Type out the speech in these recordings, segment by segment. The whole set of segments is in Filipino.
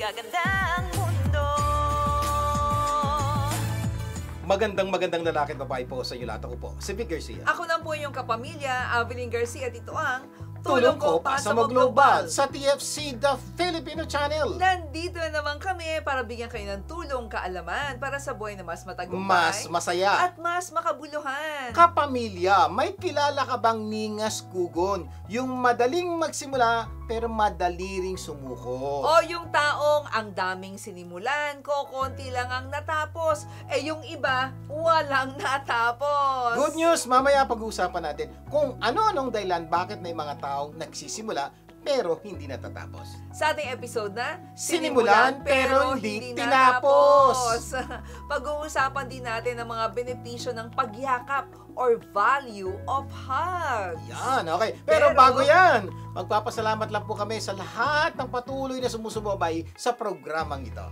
gaganda ang mundo. Magandang lalaki at babae po sa inyo lahat. Ako po, si Vic Garcia. Ako lang po yung kapamilya, Avelyn Garcia, at ito ang Tulong ko Pasamo Global sa TFC The Filipino Channel. Nandito na naman kami para bigyan kayo ng tulong, kaalaman para sa buhay na mas matagumpay, Mas masaya. at mas makabuluhan. Kapamilya, may kilala ka bang ningas kugon? Yung madaling magsimula pero madali ring sumuko. O yung taong ang daming sinimulan, konti lang ang natapos, yung iba walang natapos. Good news, mamaya pag-uusapan natin kung ano-anong dahilan bakit may mga taong nagsisimula pero hindi natatapos. Sa ating episode na Sinimulan pero hindi tinapos. Pag-uusapan din natin ang mga benepisyo ng pagyakap or value of hugs. Yan, okay. Pero bago yan, magpapasalamat lang po kami sa lahat ng patuloy na sumusubabay sa programang ito.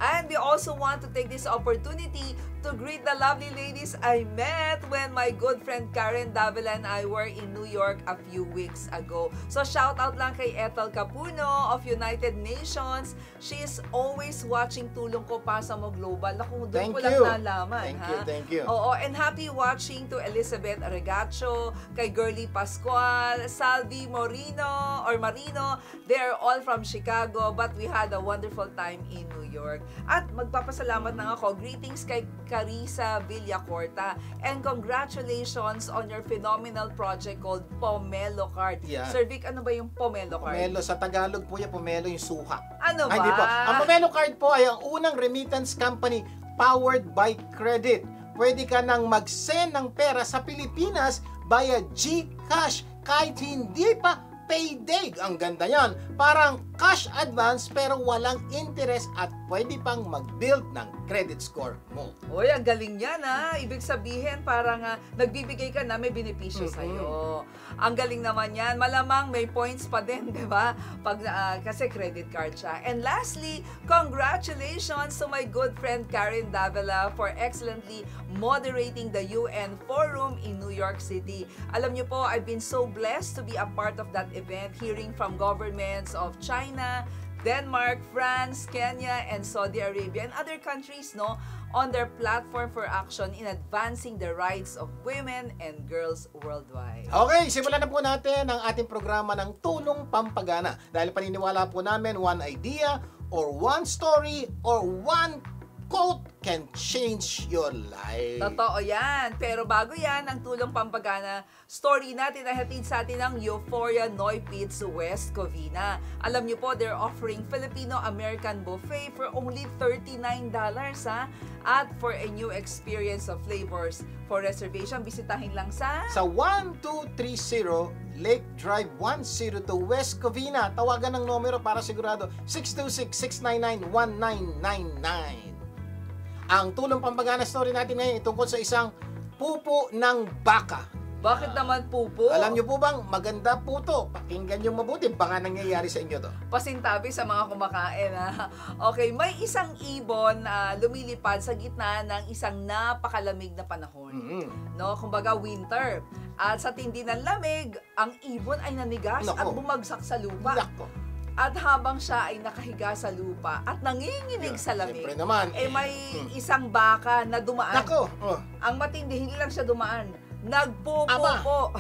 And we also want to take this opportunity to greet the lovely ladies I met when my good friend Karen Davila and I were in New York a few weeks ago. So shout out lang kay Ethel Capuno of United Nations. She is always watching Tulong Ko Pasamo Global. Naku, doon ko lang nalaman. Thank you. Oo, and happy watching to Elizabeth Regacho, kay Girly Pascual, Salvi Marino. They're all from Chicago, but we had a wonderful time in New York. At magpapasalamat na ako. Greetings kay Carissa Villacorta, and congratulations on your phenomenal project called Pomelo Card. Yeah. Sir Vic, ano ba yung Pomelo Card? Pomelo, sa Tagalog po yan, Pomelo yung suha. Ano ba? Hindi po. Ang Pomelo Card po ay ang unang remittance company powered by credit. Pwede ka nang mag-send ng pera sa Pilipinas via GCash kahit hindi pa payday. Ang ganda yan. Parang cash advance pero walang interest at pwede pang mag-build ng credit score mo. Uy, ang galing yan ha. Ibig sabihin parang nagbibigay ka na may benepisyo sa'yo. Ang galing naman yan. Malamang may points pa din, di ba? Kasi credit card siya. And lastly, congratulations to my good friend Karen Davila for excellently moderating the UN Forum in New York City. Alam niyo po, I've been so blessed to be a part of that event, hearing from governments of China, Denmark, France, Kenya, and Saudi Arabia, and other countries, on their platform for action in advancing the rights of women and girls worldwide. Okay, simulan na po natin ang ating programa ng Tulong Pampagana. Dahil paniniwala po namin, one idea, or one story, or one quote can change your life. Totoo yan. Pero bago yan, ang Tulong Pampagana, story natin ay hatid sa atin ng Euphoria Noipits West Covina. Alam niyo po, they're offering Filipino-American buffet for only $39 ha? At for a new experience of flavors. For reservation, bisitahin lang sa 1230 Lake Drive 102 West Covina. Tawagan ng numero para sigurado 626-699-1999. Ang Tulong Pampagana story natin ngayon tungkol sa isang pupo ng baka. Bakit naman pupo? Alam niyo po bang maganda po to? Pakinggan niyo mabuti, baka nangyayari sa inyo to. Pasintabi sa mga kumakain ha. Okay, may isang ibon lumilipad sa gitna ng isang napakalamig na panahon. Kumbaga winter. At sa tindi ng lamig, ang ibon ay nanigas at bumagsak sa lupa. At habang siya ay nakahiga sa lupa at nanginginig sa lamig, naman, may isang baka na dumaan. Ang matindi, hindi lang siya dumaan, nagpupo po.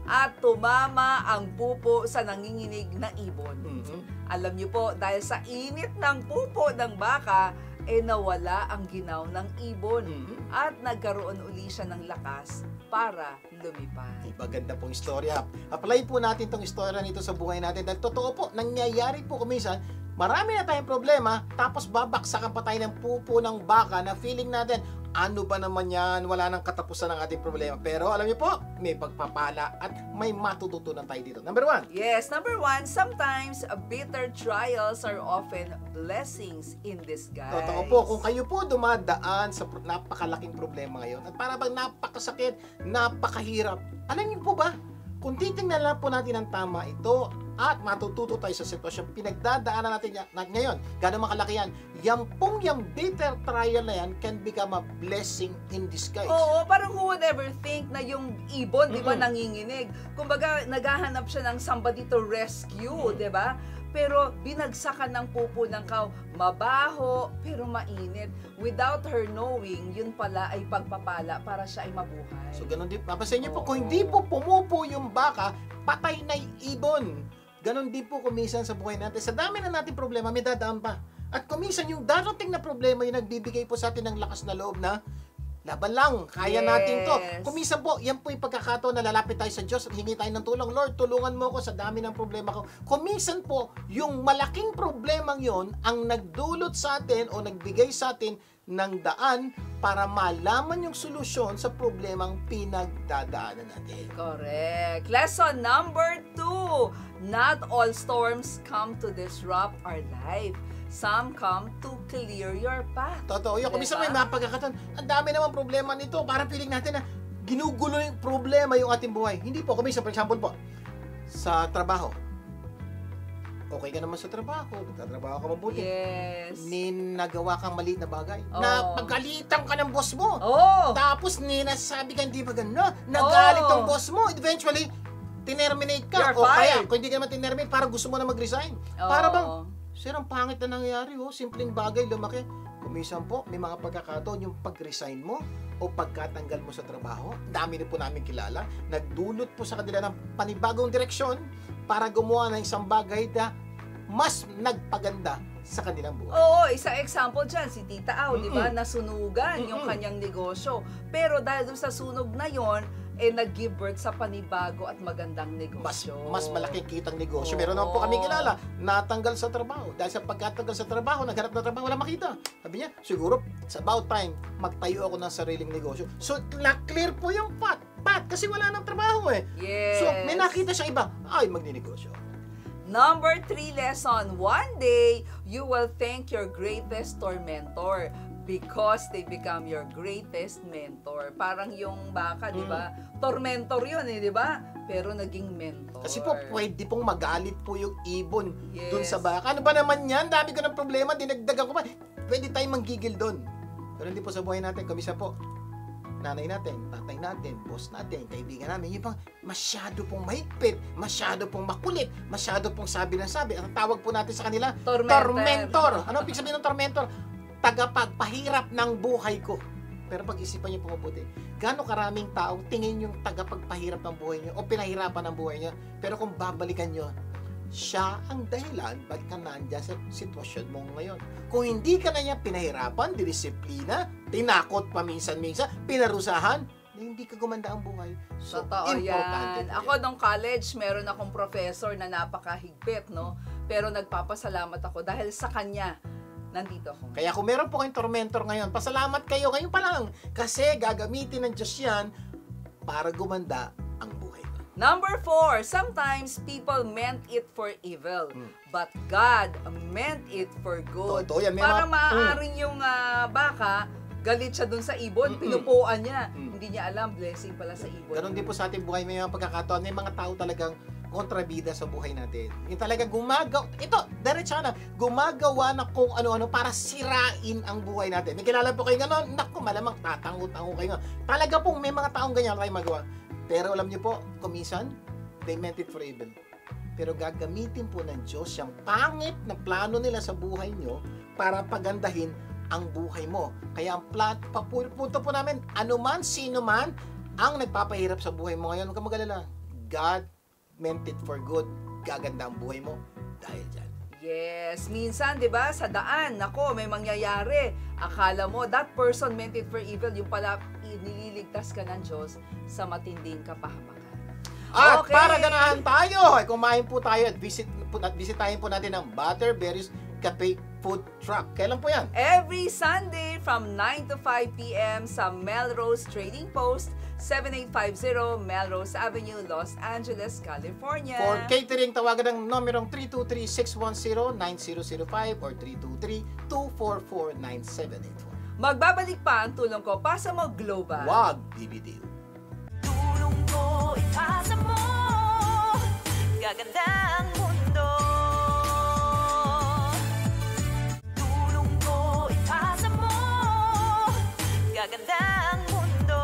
At tumama ang pupo sa nanginginig na ibon. Alam niyo po, dahil sa init ng pupo ng baka, nawala ang ginaw ng ibon. At nagkaroon uli siya ng lakas para lumipad. Maganda pong istorya. Apply po natin itong istorya nito sa buhay natin dahil totoo po, nangyayari po kuminsan, marami na tayong problema, tapos babaksakan pa tayo ng pupo ng baka na feeling natin, ano ba naman yan, wala nang katapusan ng ating problema. Pero alam niyo po, may pagpapala at may matututunan tayo dito. Number one. Yes, number one, sometimes bitter trials are often blessings in disguise. Totoo po, kung kayo po dumadaan sa napakalaking problema ngayon at para bang napakasakit, napakahirap, alam niyo po ba, kung titingnan lang po natin ang tama, ito at matututo tayo sa sitwasyon pinagdadaanan natin ngayon. Gano'ng makalaki yan. Yung bitter trial na yan can become a blessing in disguise. Oo, parang who would ever think na yung ibon, di ba, nanginginig. Kumbaga, naghahanap siya ng somebody to rescue, di ba? Pero binagsakan ng pupo ng cow, mabaho pero mainit. Without her knowing, yun pala ay pagpapala para siya ay mabuhay. So ganun din, papasin niyo po, kung hindi po pumupo yung baka, patay na yung ibon. Ganun din po kumisan sa buhay natin. Sa dami na natin problema, may dadaan pa. At kumisan yung darating na problema yung nagbibigay po sa atin ng lakas na loob na laban lang, kaya natin to. Kumisan po, yan po yung pagkakataon na lalapit tayo sa Diyos at hingi tayo ng tulong. Lord, tulungan mo ako sa dami ng problema ko. Kumisan po, yung malaking problemang yon ang nagdulot sa atin o nagbigay sa atin ng daan para malaman yung solusyon sa problemang pinagdadaanan natin. Correct. Lesson number 2. Not all storms come to disrupt our life. Some come to clear your path. Totoo. Yung kumisa may mga pagkakataon, ang dami naman problema nito. Parang feeling natin na ginugulo yung problema yung ating buhay. Hindi po. Kumisa, for example po, sa trabaho. Okay ka naman sa trabaho. Nagtatrabaho ka mabuti. Yes. Nagawa kang maliit na bagay. Oh. Napagalitan ka ng boss mo. Oh! Tapos nasabi ka hindi ba gano'n? Nagalit ang boss mo. Eventually, tinerminate ka. You're O kaya, fired. kung hindi ka naman tinerminate, para gusto mo na mag-resign. Oh. Para bang, sir, ang pangit na nangyayari, simpleng bagay, lumaki. Kumisan po, may mga pagkakataon yung pag-resign mo o pagkatanggal mo sa trabaho. Dami na po namin kilala. Nagdulot po sa kanila ng panibagong direksyon para gumawa ng isang bagay na mas nagpaganda sa kanilang buhay. Oo, isang example dyan, si Tita Au, di ba? Nasunugan yung kanyang negosyo. Pero dahil doon sa sunog na yon, nag-give birth sa panibago at magandang negosyo. Mas malaking kitang negosyo. Meron Oo. naman po kami kilala, natanggal sa trabaho. Dahil sa pagkatanggal sa trabaho, naghanap ng trabaho, wala makita. Sabi niya, siguro, it's about time, magtayo ako ng sariling negosyo. So, na-clear po yung path, kasi wala nang trabaho eh. Yes. So, may nakita siyang iba, ay, magninegosyo. Number 3 lesson, one day, you will thank your greatest tormentor because they become your greatest mentor. Parang yung baka, di ba? Tormentor yun di ba? Pero naging mentor. Kasi po, pwede pong magalit po yung ibon Yes. dun sa baka. Ano ba naman yan? Dami ko ng problema, dinagdagan ko pa. Pwede tayong manggigil dun. Pero hindi po sa buhay natin, kamisa po, nanay natin, tatay natin, boss natin, kaibigan namin, yung bang masyado pong mahigpit, masyado pong makulit, masyado pong sabi ng sabi. Ang tawag po natin sa kanila, tormentor. Ano ibig sabihin ng tormentor? Tagapagpahirap ng buhay ko. Pero pag-isipan niyo po mabuti, gaano karaming tao tingin yung tagapagpahirap ng buhay niyo o pinahirapan ng buhay niya, pero kung babalikan niyo, siya ang dahilan bakit ka nandiyan sa sitwasyon mo ngayon. Kung hindi ka na niya pinahirapan, dinisiplina, tinakot paminsan-minsan, pinarusahan, hindi ka gumanda ang buhay. So, Totoo importante yan. po Ako nung college, meron akong professor na napakahigpit, no? Pero nagpapasalamat ako dahil sa kanya, nandito ako. Kaya kung meron po kayong tormentor ngayon, pasalamat kayo ngayon pa lang. Kasi gagamitin ng Diyos yan para gumanda ang buhay. Number 4, sometimes people meant it for evil, but God meant it for good. Totoo yan. May Parang mga- maaaring yung baka, galit siya dun sa ibon, pinupuan niya. Hindi niya alam, blessing pala sa ibon. Ganon din po sa ating buhay, may mga pagkakataon, may mga tao talagang kontrabida sa buhay natin. Yung talagang gumagawa na kung ano-ano para sirain ang buhay natin. May kilala po kayo gano'n, naku, malamang tatango-tango kayo nga. Talaga pong may mga taong ganyan tayo magawa. Pero alam niyo po, kumisan, they meant it for evil. Pero gagamitin po ng Diyos yung pangit na plano nila sa buhay niyo para pagandahin ang buhay mo. Kaya ang punto po namin, anuman, sino man, ang nagpapahirap sa buhay mo ngayon, huwag kang mag-alala. God meant it for good. Gaganda ang buhay mo dahil dyan. Yes, minsan 'di ba sa daan, nako, may mangyayari. Akala mo that person meant it for evil, yung pala nililigtas ka ng Diyos sa matinding kapahamakan. At Okay. para ganahan tayo, ay kumain po tayo at bisitahin po natin ang Butterberries Cafe Food Truck. Kailan po yan? Every Sunday from 9 to 5 p.m. sa Melrose Trading Post, 7850 Melrose Avenue, Los Angeles, California. For catering, tawagan ng numerong 323-610-9005 or 323-244-9784. Magbabalik pa ang tulong ko, pasa mo global. Wag BBTO. Tulong ko ipasa mo gaganda ang mundo. Tulong ko, ipasa mo, gaganda ang mundo.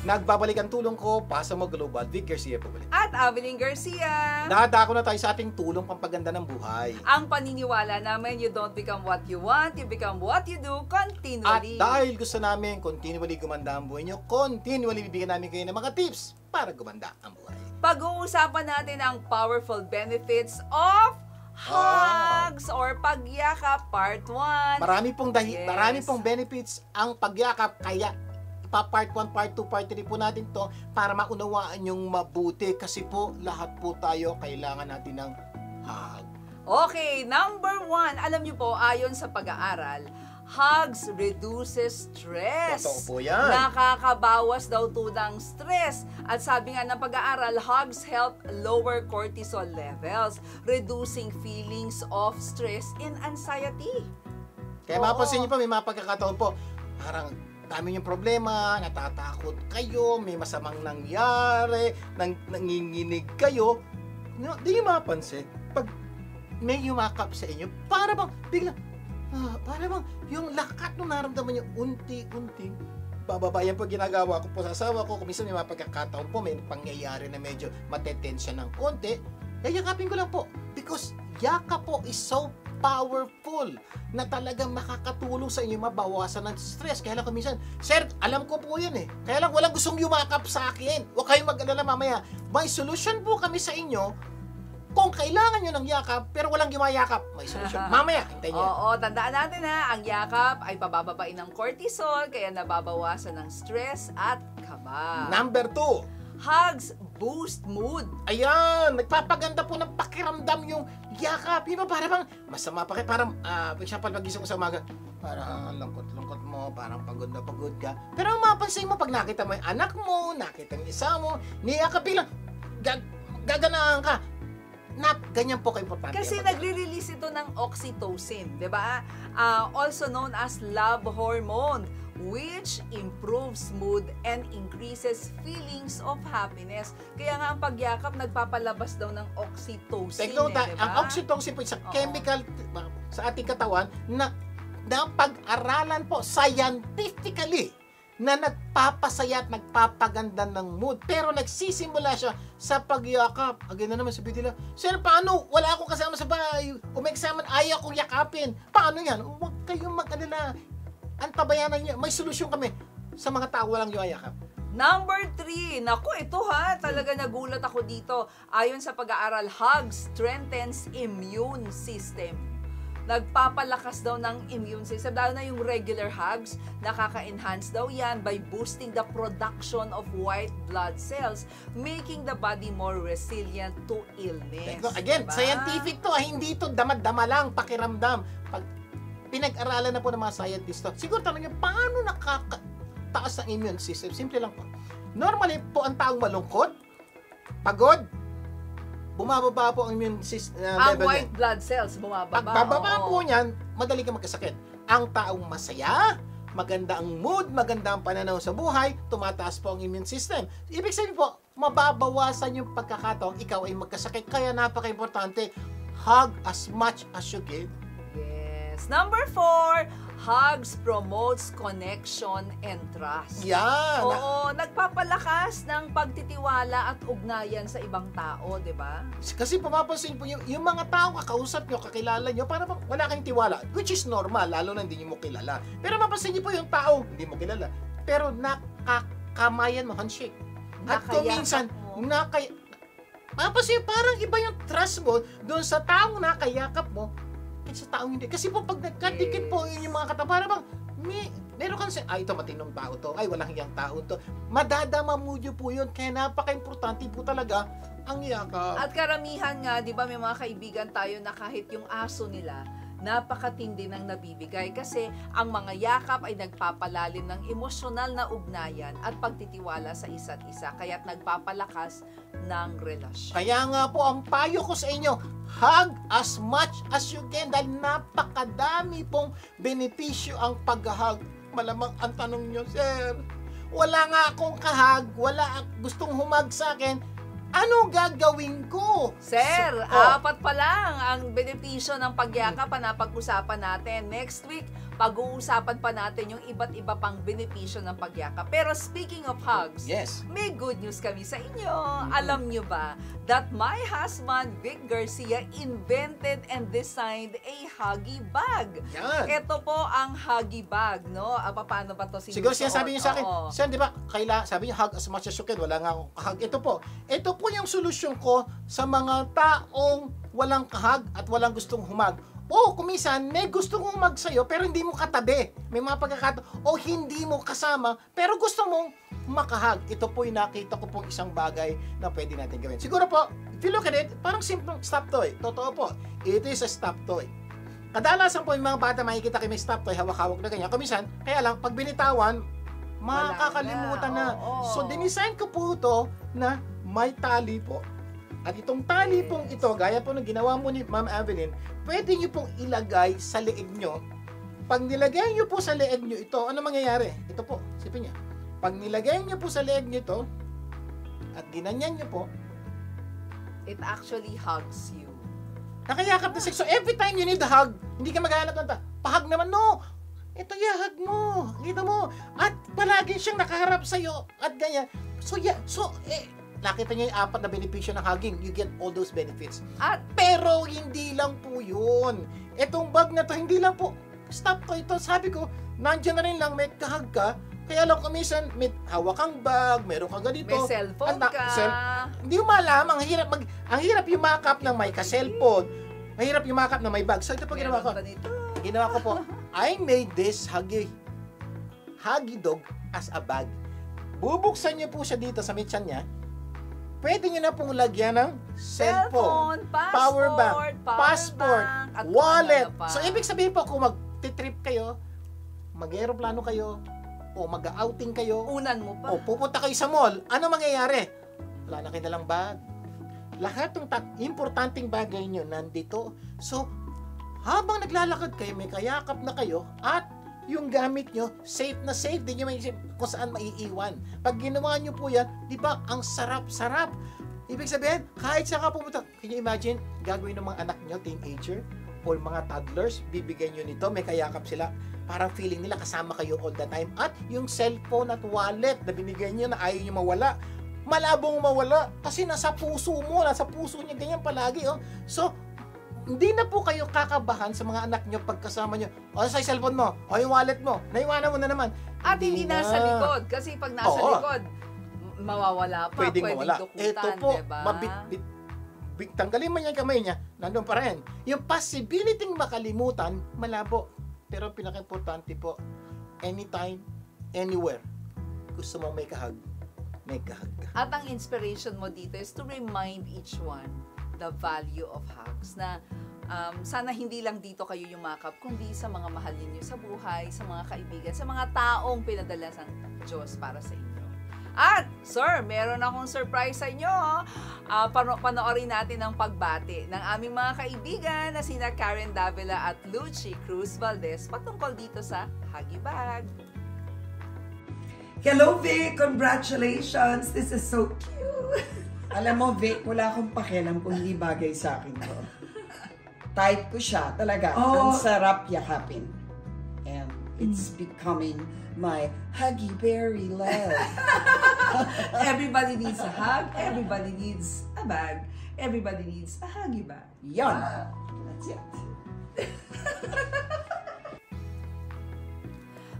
Nagbabalik ang tulong ko, pasa mo global, Vic Garcia po ulit. At Avelyn Garcia. Nadako na tayo sa ating tulong pampaganda ng buhay. Ang paniniwala namin, you don't become what you want, you become what you do At continually. dahil gusto namin continually gumanda ang buhay nyo, continually bibigyan namin kayo ng mga tips para gumanda ang buhay. Pag-uusapan natin ang powerful benefits of hugs or pagyakap part 1. Marami pong Yes. marami pong benefits ang pagyakap, kaya part 1, part 2, part 3 po natin to para maunawaan yung mabuti kasi po lahat po tayo kailangan natin ng hug. Okay, number 1, alam niyo po, ayon sa pag-aaral, hugs reduces stress. Totoo po yan. Nakakabawas daw to ng stress. At sabi nga ng pag-aaral, hugs help lower cortisol levels, reducing feelings of stress and anxiety. Kaya Oo. mapapansin niyo po, may mga pagkakataon po, parang dami yung problema, natatakot kayo, may masamang nangyari, nanginginig kayo. No, di niyo mapansin, pag may yumakap sa inyo, para bang bigla, para bang yung lakat ng naramdaman niyo unti-unting bababa. Yan po ginagawa ko po sa asawa ko. Kung minsan may mga pagkakataon po, may pangyayari na medyo matetensya ng konti, yayakapin ko lang po. Because yakap po is so powerful na talagang makakatulong sa inyo mabawasan ng stress. Kaya lang kung minsan, sir, alam ko po yan eh. Kaya lang walang gustong yumakap sa akin. Huwag kayong mag-alala mamaya. May solution po kami sa inyo. Kung kailangan nyo ng yakap, pero walang yumayakap, may solusyon. Mamaya, hintayin nyo. Oo, tandaan natin ha, ang yakap ay pabababain ng cortisol, kaya nababawasan ng stress at kaba. Number 2, Hugs boost mood. ayan, nagpapaganda po ng pakiramdam yung yakap. Di ba parang masama pa kayo, parang, for example, pag-isip ko sa umaga, parang lungkot-lungkot mo, parang pagod na pagod ka. Pero ang mapansin mo, pag nakita mo yung anak mo, nakita yung isa mo, niyakap bilang, gaganahan ka. Ganyan po ka-importante. Kasi ang nagre-release ito ng oxytocin, di ba? Also known as love hormone, which improves mood and increases feelings of happiness. Kaya nga ang pagyakap nagpapalabas daw ng oxytocin. Take note, diba? ang oxytocin po is a Oo. chemical sa ating katawan na pag-aralan po scientifically na nagpapasaya at nagpapaganda ng mood. Pero nagsisimula siya sa pagyakap. Again na naman, sabi nila, sir, paano? Wala akong kasama sa bahay. Umexamen, ayaw kong yakapin. Paano yan? Huwag kayong mag-alala. Antabayanan niyo. May solusyon kami sa mga tao walang yakap. Number 3, naku, ito ha, talaga nagulat ako dito. Ayon sa pag-aaral, hugs strengthens immune system. Nagpapalakas daw ng immune system. Lalo na yung regular hugs, nakaka-enhance daw yan by boosting the production of white blood cells, making the body more resilient to illness. Again, Diba? scientific to. Hindi to damad-dama lang, pakiramdam. Pag pinag-aralan na po ng mga scientists to, siguro tanong nyo, paano nakakataas ang immune system? Simple lang po. Normally po, ang taong malungkot, pagod, bumababa po ang immune system Ang level white niya. blood cells bumababa. Pag bababa oo. po niyan, madali ka magkasakit. Ang taong masaya, maganda ang mood, maganda ang pananaw sa buhay, tumataas po ang immune system. Ibig sabihin po, mababawasan yung pagkakataong ikaw ay magkasakit. Kaya napaka-importante, hug as much as you can. Yes. Number 4, hugs promotes connection and trust. Yan. Oo, nagpapalakas ng pagtitiwala at ugnayan sa ibang tao, di ba? Kasi pumapansin po yung mga tao kakausap nyo, kakilala nyo, para bang wala kayong tiwala. Which is normal, lalo na hindi nyo mo kilala. Pero mapansin nyo po yung tao, hindi mo kilala. Pero nakakamayan mo, handshake. At kung minsan, mapansin parang iba yung trust mo doon sa taong nakayakap mo, sa taong hindi. Kasi po pag nagkadikit po yun yung mga kata, para bang meron kang ito matinong tao to, ay walang hiyang tao to. Madadama mo po yun. Kaya napaka-importante po talaga ang yakap. At karamihan nga, di ba, may mga kaibigan tayo na kahit yung aso nila, napakatindi ng nabibigay kasi ang mga yakap ay nagpapalalim ng emosyonal na ugnayan at pagtitiwala sa isa't isa, kaya't nagpapalakas ng relasyon. Kaya nga po, ang payo ko sa inyo, hug as much as you can dahil napakadami pong benepisyo ang pag-hug. Malamang ang tanong nyo, sir, wala nga akong kahag, wala gustong humag sa akin, Ano gagawin ko? Sir, So, oh. 4 pa lang ang benepisyo ng pagyakap na napag-usapan natin. Next week, pag-uusapan pa natin yung iba't iba pang benepisyo ng pagyakap. Pero speaking of hugs, Yes. may good news kami sa inyo. Alam nyo ba that my husband, Vic Garcia, invented and designed a Huggy bag? Yan. Ito po ang Huggy bag, no? Paano ba to Siguro sinasabi niyo sa akin, Oo. Sen, di ba, sabi niyo, hug as much as you can, wala nga akong kahag. Ito po yung solusyon ko sa mga taong walang kahag at walang gustong humag. O kumisan, may gusto mong humag sa'yo, pero hindi mo katabi. May mga pagkakataon, o hindi mo kasama, pero gusto mong makahag. Ito po yung nakita ko pong isang bagay na pwede natin gawin. Siguro po, if you look at it, parang simple stop toy. Totoo po, it is a stop toy. Kadalasan po yung mga bata makikita kayo may stop toy, hawak-hawak na ganyan. Kumisan, kaya lang, pag binitawan, makakalimutan na. Oo. So, dinisign ko po ito na may tali po. At itong tali pong ito, gaya po ng ginawa mo ni Ma'am Evelyn, pwede nyo pong ilagay sa leeg nyo. Pag nilagay nyo po sa leeg nyo ito, ano mangyayari? Ito po, sipin niya. Pag nilagay nyo po sa leeg nyo ito, at ginanyan nyo po, It actually hugs you. nakayakap na sex. So every time you need a hug, hindi ka maghahanap ng pahag naman, no. Ito yahag mo. Kita mo. At palagi siyang nakaharap sa'yo. At ganyan. So nakita niyo yung 4 na benepisyo ng hugging. You get all those benefits. At Pero hindi lang po yun. Itong bag na to, hindi lang po. Stop ko ito. Sabi ko, nandiyan na rin lang, may kahag ka. Kaya lang kumisan, may hawak kang bag, meron ka ganito. may cellphone ka. Hindi mo malam, ang hirap yumakap ng may ka-cellphone. Mahirap yumakap ng may bag. So ito po ginawa ko. Meron ba nito? Ginawa ko po, I made this Huggy Dog as a bag. Bubuksan niyo po siya dito sa mitsan niya. Pwede niyo na pong lagyan ng cellphone, power bank, passport, at wallet. kung ano pa. So, ibig sabihin po, kung mag-trip kayo, mag-aeroplano kayo, o mag-outing kayo, Unan mo pa. o pupunta kayo sa mall, ano mangyayari? Wala na kayo nalang bag. Lahat ng importanteng bagay nyo nandito. So, habang naglalakad kayo, may kayakap na kayo, at yung gamit nyo, safe na safe, di nyo maisip kung saan maiiwan. Pag ginawa nyo po yan, di ba, ang sarap-sarap. Ibig sabihin, kahit saan ka pumunta, can you imagine, gagawin ng mga anak nyo, teenager, or mga toddlers, bibigyan nyo nito, may kayakap sila, parang feeling nila kasama kayo all the time. At yung cellphone at wallet na binigay nyo na ayaw nyo mawala, malabong mawala, kasi nasa puso mo, nasa puso niya ganyan palagi. Oh. So, hindi na po kayo kakabahan sa mga anak nyo pagkasama nyo. O, sa cellphone mo, o yung wallet mo, naiwanan mo na naman. At hindi nasa likod. Kasi pag nasa Oo. likod, mawawala pa. Pwedeng mawala. dukutan, Ito po, diba? tanggalin mo yung kamay niya, nandun pa rin. Yung possibility makalimutan, malabo. Pero pinaka-importante po, anytime, anywhere, gusto mo may kahag, may kahag ka. At ang inspiration mo dito is to remind each one the value of hugs. Na sana hindi lang dito kayo yumakap, kundi sa mga mahal ninyo sa buhay, sa mga kaibigan, sa mga taong pinadala ng Diyos para sa inyo. At, sir, meron akong surprise sa inyo. Panoorin natin ang pagbati ng aming mga kaibigan na sina Karen Davila at Lucy Cruz Valdez patungkol dito sa Huggy Bag. Hello, Vic! Congratulations! This is so cute! Alam mo, Vic, wala akong pakialam kung hindi bagay sa akin to. Type ko siya, talaga. Oh. Ang sarap yakapin. And it's becoming my Huggy Berry love. Everybody needs a hug. Everybody needs a bag. Everybody needs a Huggy bag. Yon. That's it.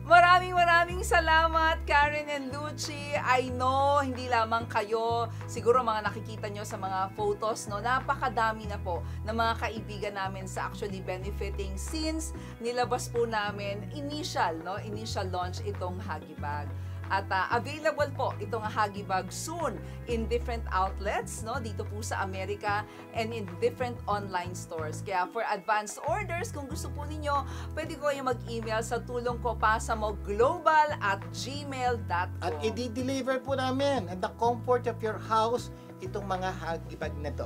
Maraming salamat, Karen and Lucy. I know, hindi lamang kayo, siguro mga nakikita nyo sa mga photos, no? Napakadami na po ng mga kaibigan namin sa actually benefiting since nilabas po namin initial launch itong Huggy Bag. At available po itong Huggy Bag soon in different outlets, no? Dito po sa Amerika and in different online stores. Kaya for advanced orders, kung gusto po ninyo, pwede ko kayo mag-email sa tulongkopasamoglobal@gmail.com. At i-deliver po namin at the comfort of your house itong mga Huggy Bag na to.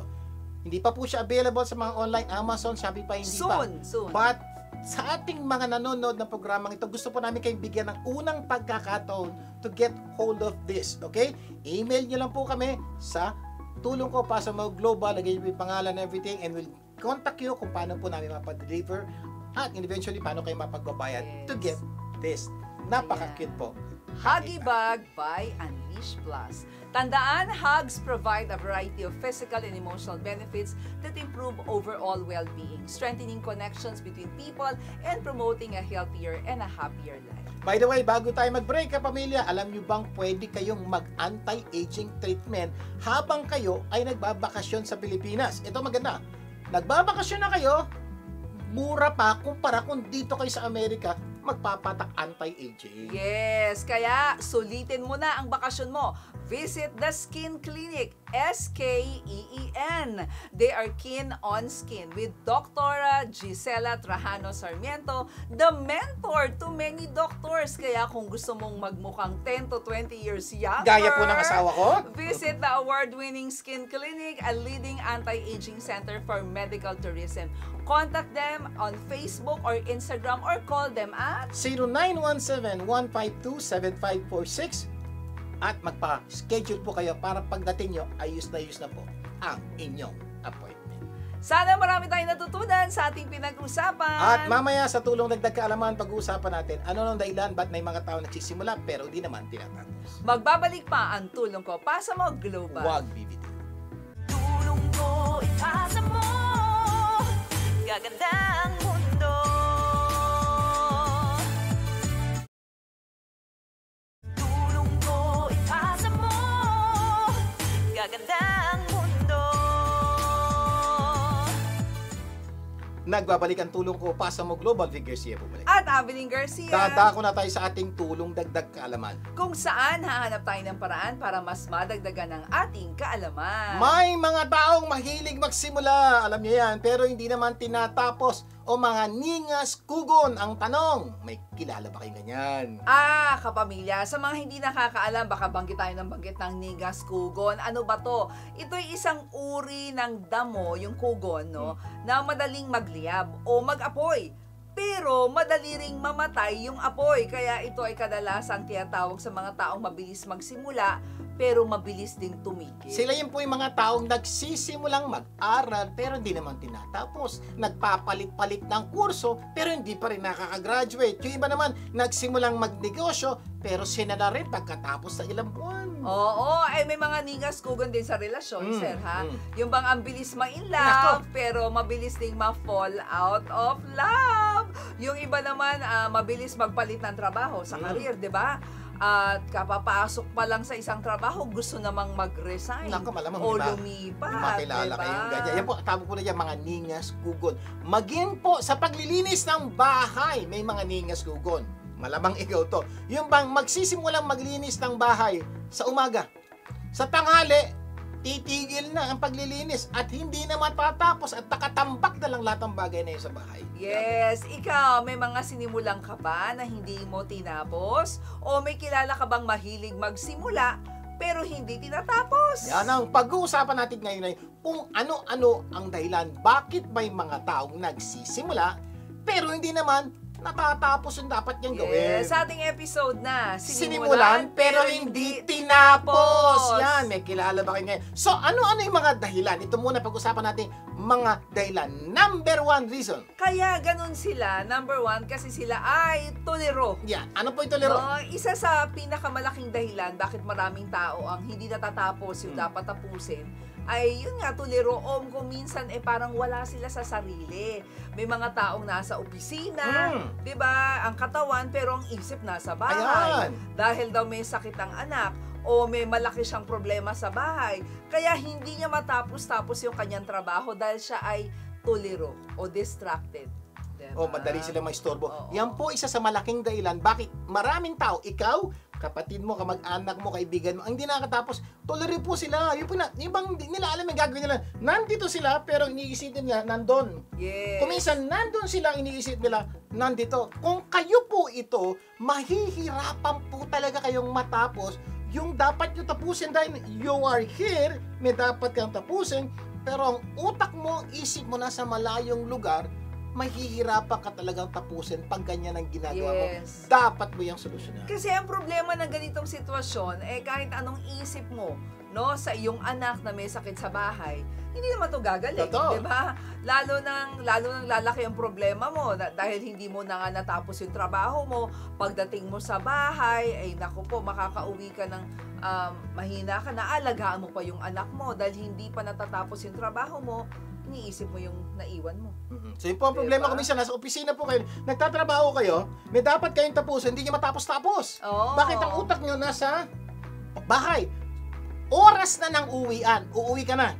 Hindi pa po siya available sa mga online Amazon, Shopify, hindi pa. Soon. But sa ating mga nanonood ng programang ito, gusto po namin kayong bigyan ng unang pagkakataon to get hold of this. Okay? Email nyo lang po kami sa tulong ko pa sa mga global, lagay niyo yung pangalan and everything, and we'll contact you kung paano po namin mapadeliver at eventually paano kayo mapagbabayad to get this. Napaka-cute po. Huggy Bag by Unleash Plus. Tandaan, hugs provide a variety of physical and emotional benefits that improve overall well-being, strengthening connections between people, and promoting a healthier and a happier life. By the way, bago tayo mag-break, kapamilya, alam nyo bang pwede kayong mag-anti-aging treatment habang kayo ay nagbabakasyon sa Pilipinas? Ito maganda. Nagbabakasyon na kayo, mura pa kumpara kung dito kayo sa Amerika, magpapatak anti-aging. Yes, kaya sulitin mo na ang bakasyon mo. Visit the Skin Clinic, SKEEN. They are keen on skin with Dr. Gisela Trajano Sarmiento, the mentor to many doctors. Kaya kung gusto mong magmukhang 10 to 20 years younger, Gaya po ng asawa ko. visit the award-winning Skin Clinic, a leading anti-aging center for medical tourism. Contact them on Facebook or Instagram or call them at 0917-152-7546 at magpa-schedule po kayo para pagdating nyo, ayos na po ang inyong appointment. Sana marami tayong natutunan sa ating pinag-usapan. At mamaya sa tulong dagdag kaalaman, pag-uusapan natin ano nang dahilan ba't may mga tao nagsisimula pero hindi naman tinatapos. Magbabalik pa ang tulong ko pa sa mga global. Huwag bibiti. Tulong ko ipasa mo, gaganda ang mundo. Tulong ko ipasa mo, gaganda ang mundo. Nagbabalik ang tulong ko pa sa mo Global Figures siya po balik. At Evelyn Garcia, Dadako na tayo sa ating tulong dagdag kaalaman. kung saan hahanap tayo ng paraan para mas madagdagan ang ating kaalaman. May mga taong mahilig magsimula, alam niyo yan, pero hindi naman tinatapos o mga ningas kugon. Ang tanong, may kilala ba kayong ganyan? Kapamilya, sa mga hindi nakakaalam, baka banggit tayo ng banggit ng Nigas Kugon. Ano ba to? Ito'y isang uri ng damo, yung kugon, no, na madaling magliyab o mag-apoy. Pero madali ring mamatay yung apoy. Kaya ito ay kadalasang tinatawag sa mga taong mabilis magsimula, pero mabilis ding tumigil. Sila yun po yung mga taong nagsisimulang mag-aral pero hindi naman tinatapos. Nagpapalit-palit ng kurso pero hindi pa rin nakaka-graduate. Yung iba naman, nagsimulang magnegosyo pero sinala rin pagkatapos sa ilang buwan. Oo, ay may mga Nigas Kugon din sa relasyon, Mm, sir, ha? mm. Yung bang ang bilis ma-in Nako. love, pero mabilis ding ma-fall out of love. Yung iba naman, mabilis magpalit ng trabaho sa career, di ba? At kapapasok pa lang sa isang trabaho, gusto namang mag-resign. Nako, malamang, o di ba? lumipat, May makilala diba? kayong ganyan. Yan po, tawag po na yan, mga ningas kugon. Maging po sa paglilinis ng bahay, may mga ningas kugon. Malamang ikaw to. Yung bang magsisimulang maglinis ng bahay sa umaga. Sa tanghali, titigil na ang paglilinis at hindi na matatapos at nakatambak na lang lahat ng bagay na yun sa bahay. Yes, ikaw, may mga sinimulan ka ba na hindi mo tinapos? O may kilala ka bang mahilig magsimula pero hindi tinatapos? Yan ang pag-uusapan natin ngayon ay kung ano-ano ang dahilan bakit may mga taong nagsisimula pero hindi naman natatapos yung dapat niyang gawin. Yes, sa ating episode na Sinimulan pero hindi tinapos. Yan, may kilala ba kayo ngayon? So, ano-ano yung mga dahilan? Ito muna pag-usapan natin mga dahilan. Number one reason. Kaya ganun sila, number one, kasi sila ay tolero. Yan, ano po ito, Lero? No, isa sa pinakamalaking dahilan bakit maraming tao ang hindi natatapos yung dapat tapusin ay yun nga, tolero o kung minsan parang wala sila sa sarili. May mga taong nasa opisina, 'di ba? Ang katawan pero ang isip nasa bahay. Ayan. Dahil daw may sakit ang anak o may malaki siyang problema sa bahay. Kaya hindi niya matapos-tapos yung kanyang trabaho dahil siya ay tolero o distracted. Diba? O, madali silang maistorbo. Oo. Yan po isa sa malaking dahilan bakit maraming tao, ikaw, kapatid mo, kamag-anak mo, kaibigan mo, ang hindi nakatapos, tolero po sila. Yung bang hindi nila alam yung gagawin nila. Nandito sila, pero iniisip nila, nandun. Yes. Kung minsan, nandun sila, iniisip nila, nandito. Kung kayo po ito, mahihirapan po talaga kayong matapos yung dapat nyo tapusin dahil you are here, may dapat kang tapusin, pero ang utak mo, isip mo nasa malayong lugar, mahihirapan ka talagang tapusin pag ganyan ang ginagawa Yes. mo. Dapat mo yung solusyonan. Kasi ang problema ng ganitong sitwasyon, kahit anong isip mo, no, sa iyong anak na may sakit sa bahay, hindi naman to gagaling, Totoo. 'di ba? Lalo nang lalaki ang problema mo dahil hindi mo na nga natapos yung trabaho mo. Pagdating mo sa bahay, ay naku po, makakauwi ka ng mahina ka na, alagaan mo pa yung anak mo dahil hindi pa natatapos yung trabaho mo, iniisip mo yung naiwan mo. So yun po ang problema Diba? ko minsan, nasa opisina po kayo, nagtatrabaho kayo, may dapat kayong tapusin, hindi nyo matapos-tapos. Oo. Bakit ang utak nyo nasa bahay? Oras na ng uwian, uuwi ka na.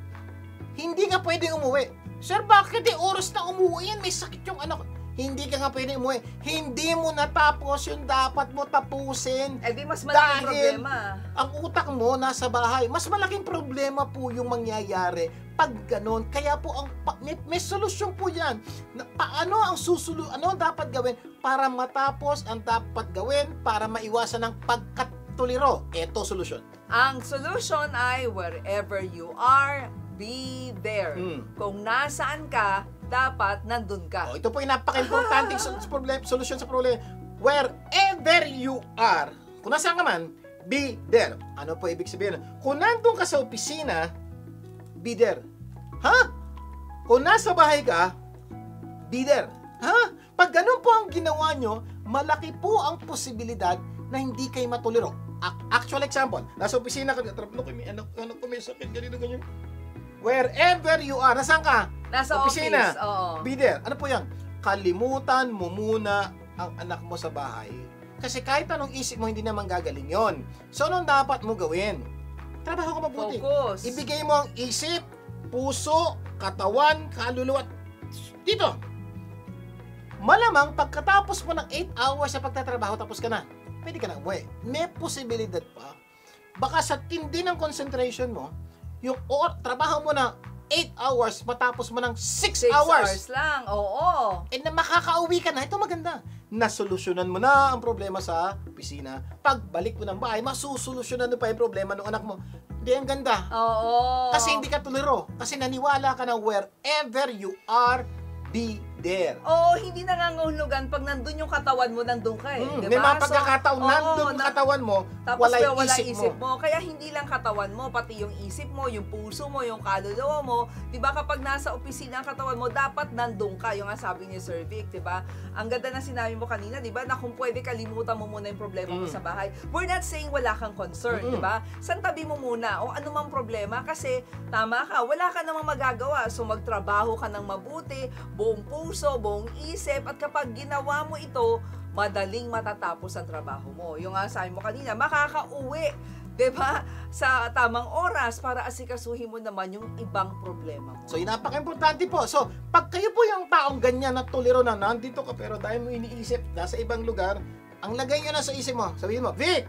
Hindi ka pwedeng umuwi. Sir, bakit oras na umuwi yan? May sakit yung anak. Hindi ka nga pwedeng umuwi. Hindi mo natapos yung dapat mo tapusin. Eh di mas malaking Dahil problema. ang utak mo nasa bahay. Mas malaking problema po yung mangyayari pag ganun. Kaya po may solusyon po yan. Paano ang ano ang dapat gawin para matapos ang dapat gawin para maiwasan ng pagkatuliro? Ito solusyon. Ang solution ay wherever you are, be there. Kung nasaan ka, dapat nandun ka. Ito po yung napaka-importanting solusyon sa problema. Wherever you are, kung nasaan ka man, be there. Ano po ibig sabihin? Kung nandun ka sa opisina, be there. Ha? Kung nasa bahay ka, be there. Ha? Pag ganun po ang ginawa nyo, malaki po ang posibilidad na hindi kayo matuliro. Actual example, nasa opisina ka, may anak ko may sakit, ganito, ganyan. Wherever you are, nasaan ka? Nasa opisina. office, oo. Be there. Ano po yan? Kalimutan mo muna ang anak mo sa bahay. Kasi kahit anong isip mo, hindi naman gagaling yon. So, anong dapat mo gawin? Trabaho ka mabuti. Focus. Ibigay mo ang isip, puso, katawan, kaluluwa. Dito. Malamang, pagkatapos mo ng 8 hours sa pagtatrabaho, tapos ka na. Pwede ka na umuwi. May posibilidad pa. Baka sa tindi ng concentration mo, yung trabaho mo na 8 hours, matapos mo ng 6 6 hours. hours lang, oo. Eh na makakauwi ka na, ito maganda. Nasolusyonan mo na ang problema sa opisina. Pagbalik mo ng bahay, masusolusyonan mo pa yung problema ng anak mo. Hindi, ang ganda. Oo. Kasi hindi ka tuliro. Kasi naniwala ka na wherever you are, be there. Oo, hindi nangangahulugan pag nandun yung katawan mo, nandun ka eh. Diba? May mga pagkakataon, nandun yung katawan mo, tapos wala yung wala isip mo. Kaya hindi lang katawan mo, pati yung isip mo, yung puso mo, yung kaluluwa mo. Diba kapag nasa opisina ang katawan mo, dapat nandun ka. Yung nga sabi ni Sir Vic, diba? Ang ganda na sinabi mo kanina, diba? Na kung pwede kalimutan mo muna yung problema mo sa bahay. We're not saying wala kang concern, diba? Santabi mo muna o ano mang problema kasi tama ka, wala ka namang magagawa. So magtrabaho ka ng mabuti, buong puso, buong isip, at kapag ginawa mo ito, madaling matatapos ang trabaho mo. Yung nga sabi mo kanina, makakauwi, 'di ba? Sa tamang oras para asikasuhin mo naman yung ibang problema mo. So, yun napaka-importante po. So, pag kayo po yung taong ganyan na tuliro na nandito ka pero dahil mo iniisip, nasa ibang lugar, ang lagay nyo na sa isip mo, sabihin mo, Vic,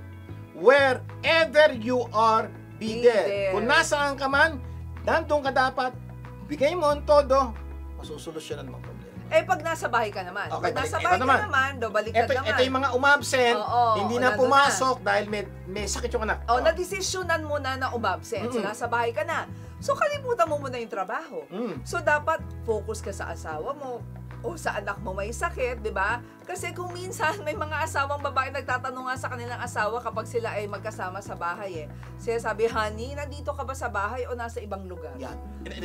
wherever you are, be there. Kung nasaan ka man, nandun ka dapat, bigay mo ang todo, masusolusyonan mo ang problema. Eh, pag nasa bahay ka naman. Okay, Pag nasa ito bahay naman. ka naman, baliktad naman. Ito yung mga umabsent, Oo, hindi na nandun pumasok dahil may sakit yung anak. O, nadesisyonan mo na umabsent. So, nasa bahay ka na. So, kalimutan mo muna yung trabaho. So, dapat focus ka sa asawa mo o sa anak mo may sakit, di ba? Kasi kung minsan may mga asawang babae nagtatanong nga sa kanilang asawa kapag sila ay magkasama sa bahay eh. Siya sabi, honey, nandito ka ba sa bahay o nasa ibang lugar? Yan.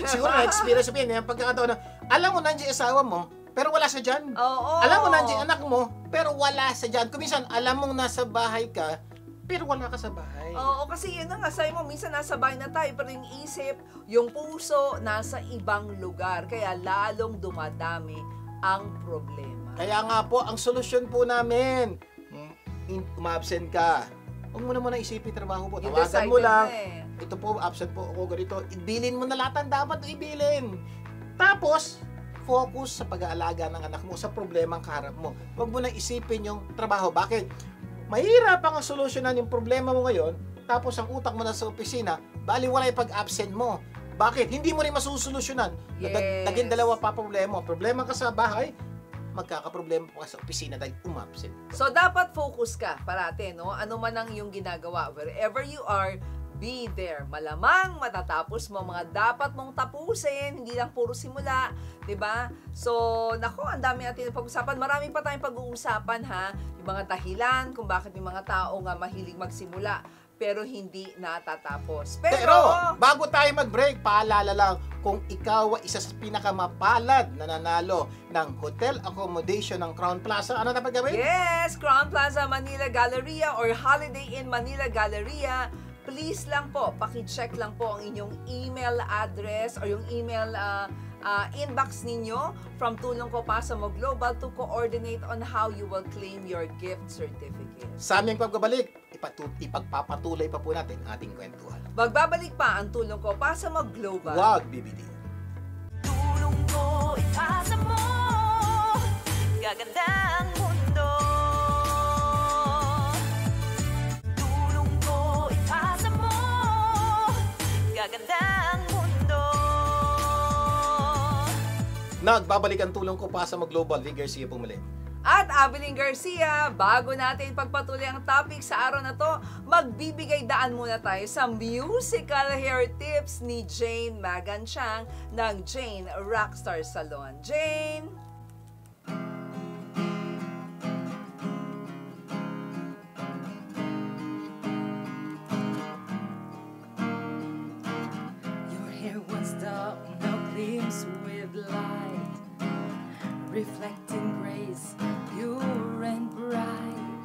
Siguro na-experience sabihin, yung pagkakataon na, alam mo nandiyan yung asawa mo, pero wala sa dyan. Oo. Alam mo nandiyan yung anak mo, pero wala sa dyan. Kung minsan, alam mong nasa bahay ka, pero wala ka sa bahay. Oo, kasi yun na nga, sabi mo, minsan nasa bahay na tayo, pero yung isip, yung puso, nasa ibang lugar. Kaya lalong dumadami ang problema. Kaya nga po, ang solusyon po namin, umabsent ka. Huwag mo na muna isipin trabaho mo. You Tawagan mo decided lang. na eh. Ito po, absent po ako ganito. Ibilin mo na lahat ng dapat na ibilin. Tapos, focus sa pag-aalaga ng anak mo sa problemang kaharap mo. Huwag mo na isipin yung trabaho. Bakit? Mahirap ang solusyonan yung problema mo ngayon, tapos ang utak mo na sa opisina, baliwala yung pag-absent mo. Bakit? Hindi mo rin masusolusyonan. Yes. Naging dalawa pa problema. Problema ka sa bahay, magkakaproblema pa sa opisina dahil umabsent. So, dapat focus ka parate, no? Ano man ang iyong ginagawa. Wherever you are, be there. Malamang matatapos mo mga dapat mong tapusin, hindi lang puro simula, 'di ba? So, nako, ang dami natin pag-usapan. Marami pa tayong pag-uusapan ha, yung mga dahilan kung bakit may mga tao nga mahilig magsimula pero hindi natatapos. Pero, bago tayo mag-break, paalala lang, kung ikaw ay isa sa pinakamapalad na nanalo ng hotel accommodation ng Crown Plaza, ano dapat gawin? Yes, Crown Plaza Manila Galleria or Holiday Inn Manila Galleria. Please lang po, paki-check lang po ang inyong email address or yung email inbox ninyo from Tulong Ko Pasamo Global to coordinate on how you will claim your gift certificate. Sa aming pagbabalik, ipagpapatuloy pa po natin ating kwentuhan. Magbabalik pa ang Tulong Ko Pasamo Global. Huwag bibili. Tulong ko ipasa mo, gaganda ang mundo. Tulong ko ipasa mo, gaganda ang mundo. Nagbabalik ang Tulong Ko Pasamo Global. Vic Garcia po muli. At Abilene Garcia, bago natin pagpatuloy ang topic sa araw na to, magbibigay daan muna tayo sa musical hair tips ni Jane Maganchang ng Jane Rockstar Salon. Jane! Your hair once dark, now gleams with light, reflecting grace, pure and bright.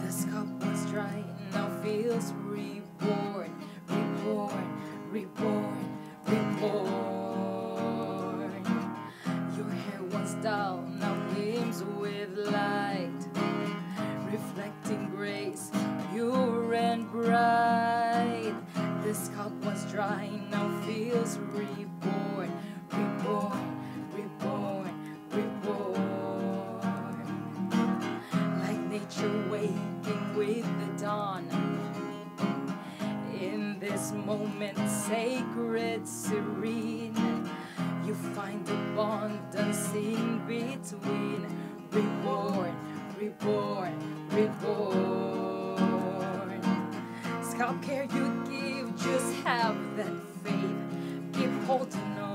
The scalp was dry, now feels reborn, reborn, reborn, reborn. Your hair once dull, now gleams with light, reflecting grace, pure and bright. The scalp was dry, now feels reborn, reborn, reborn, reborn. Like nature waking with the dawn. In this moment sacred, serene, you find abundance in between. Reborn, reborn, reborn. Scalp care you give, just have that faith. Keep holding on.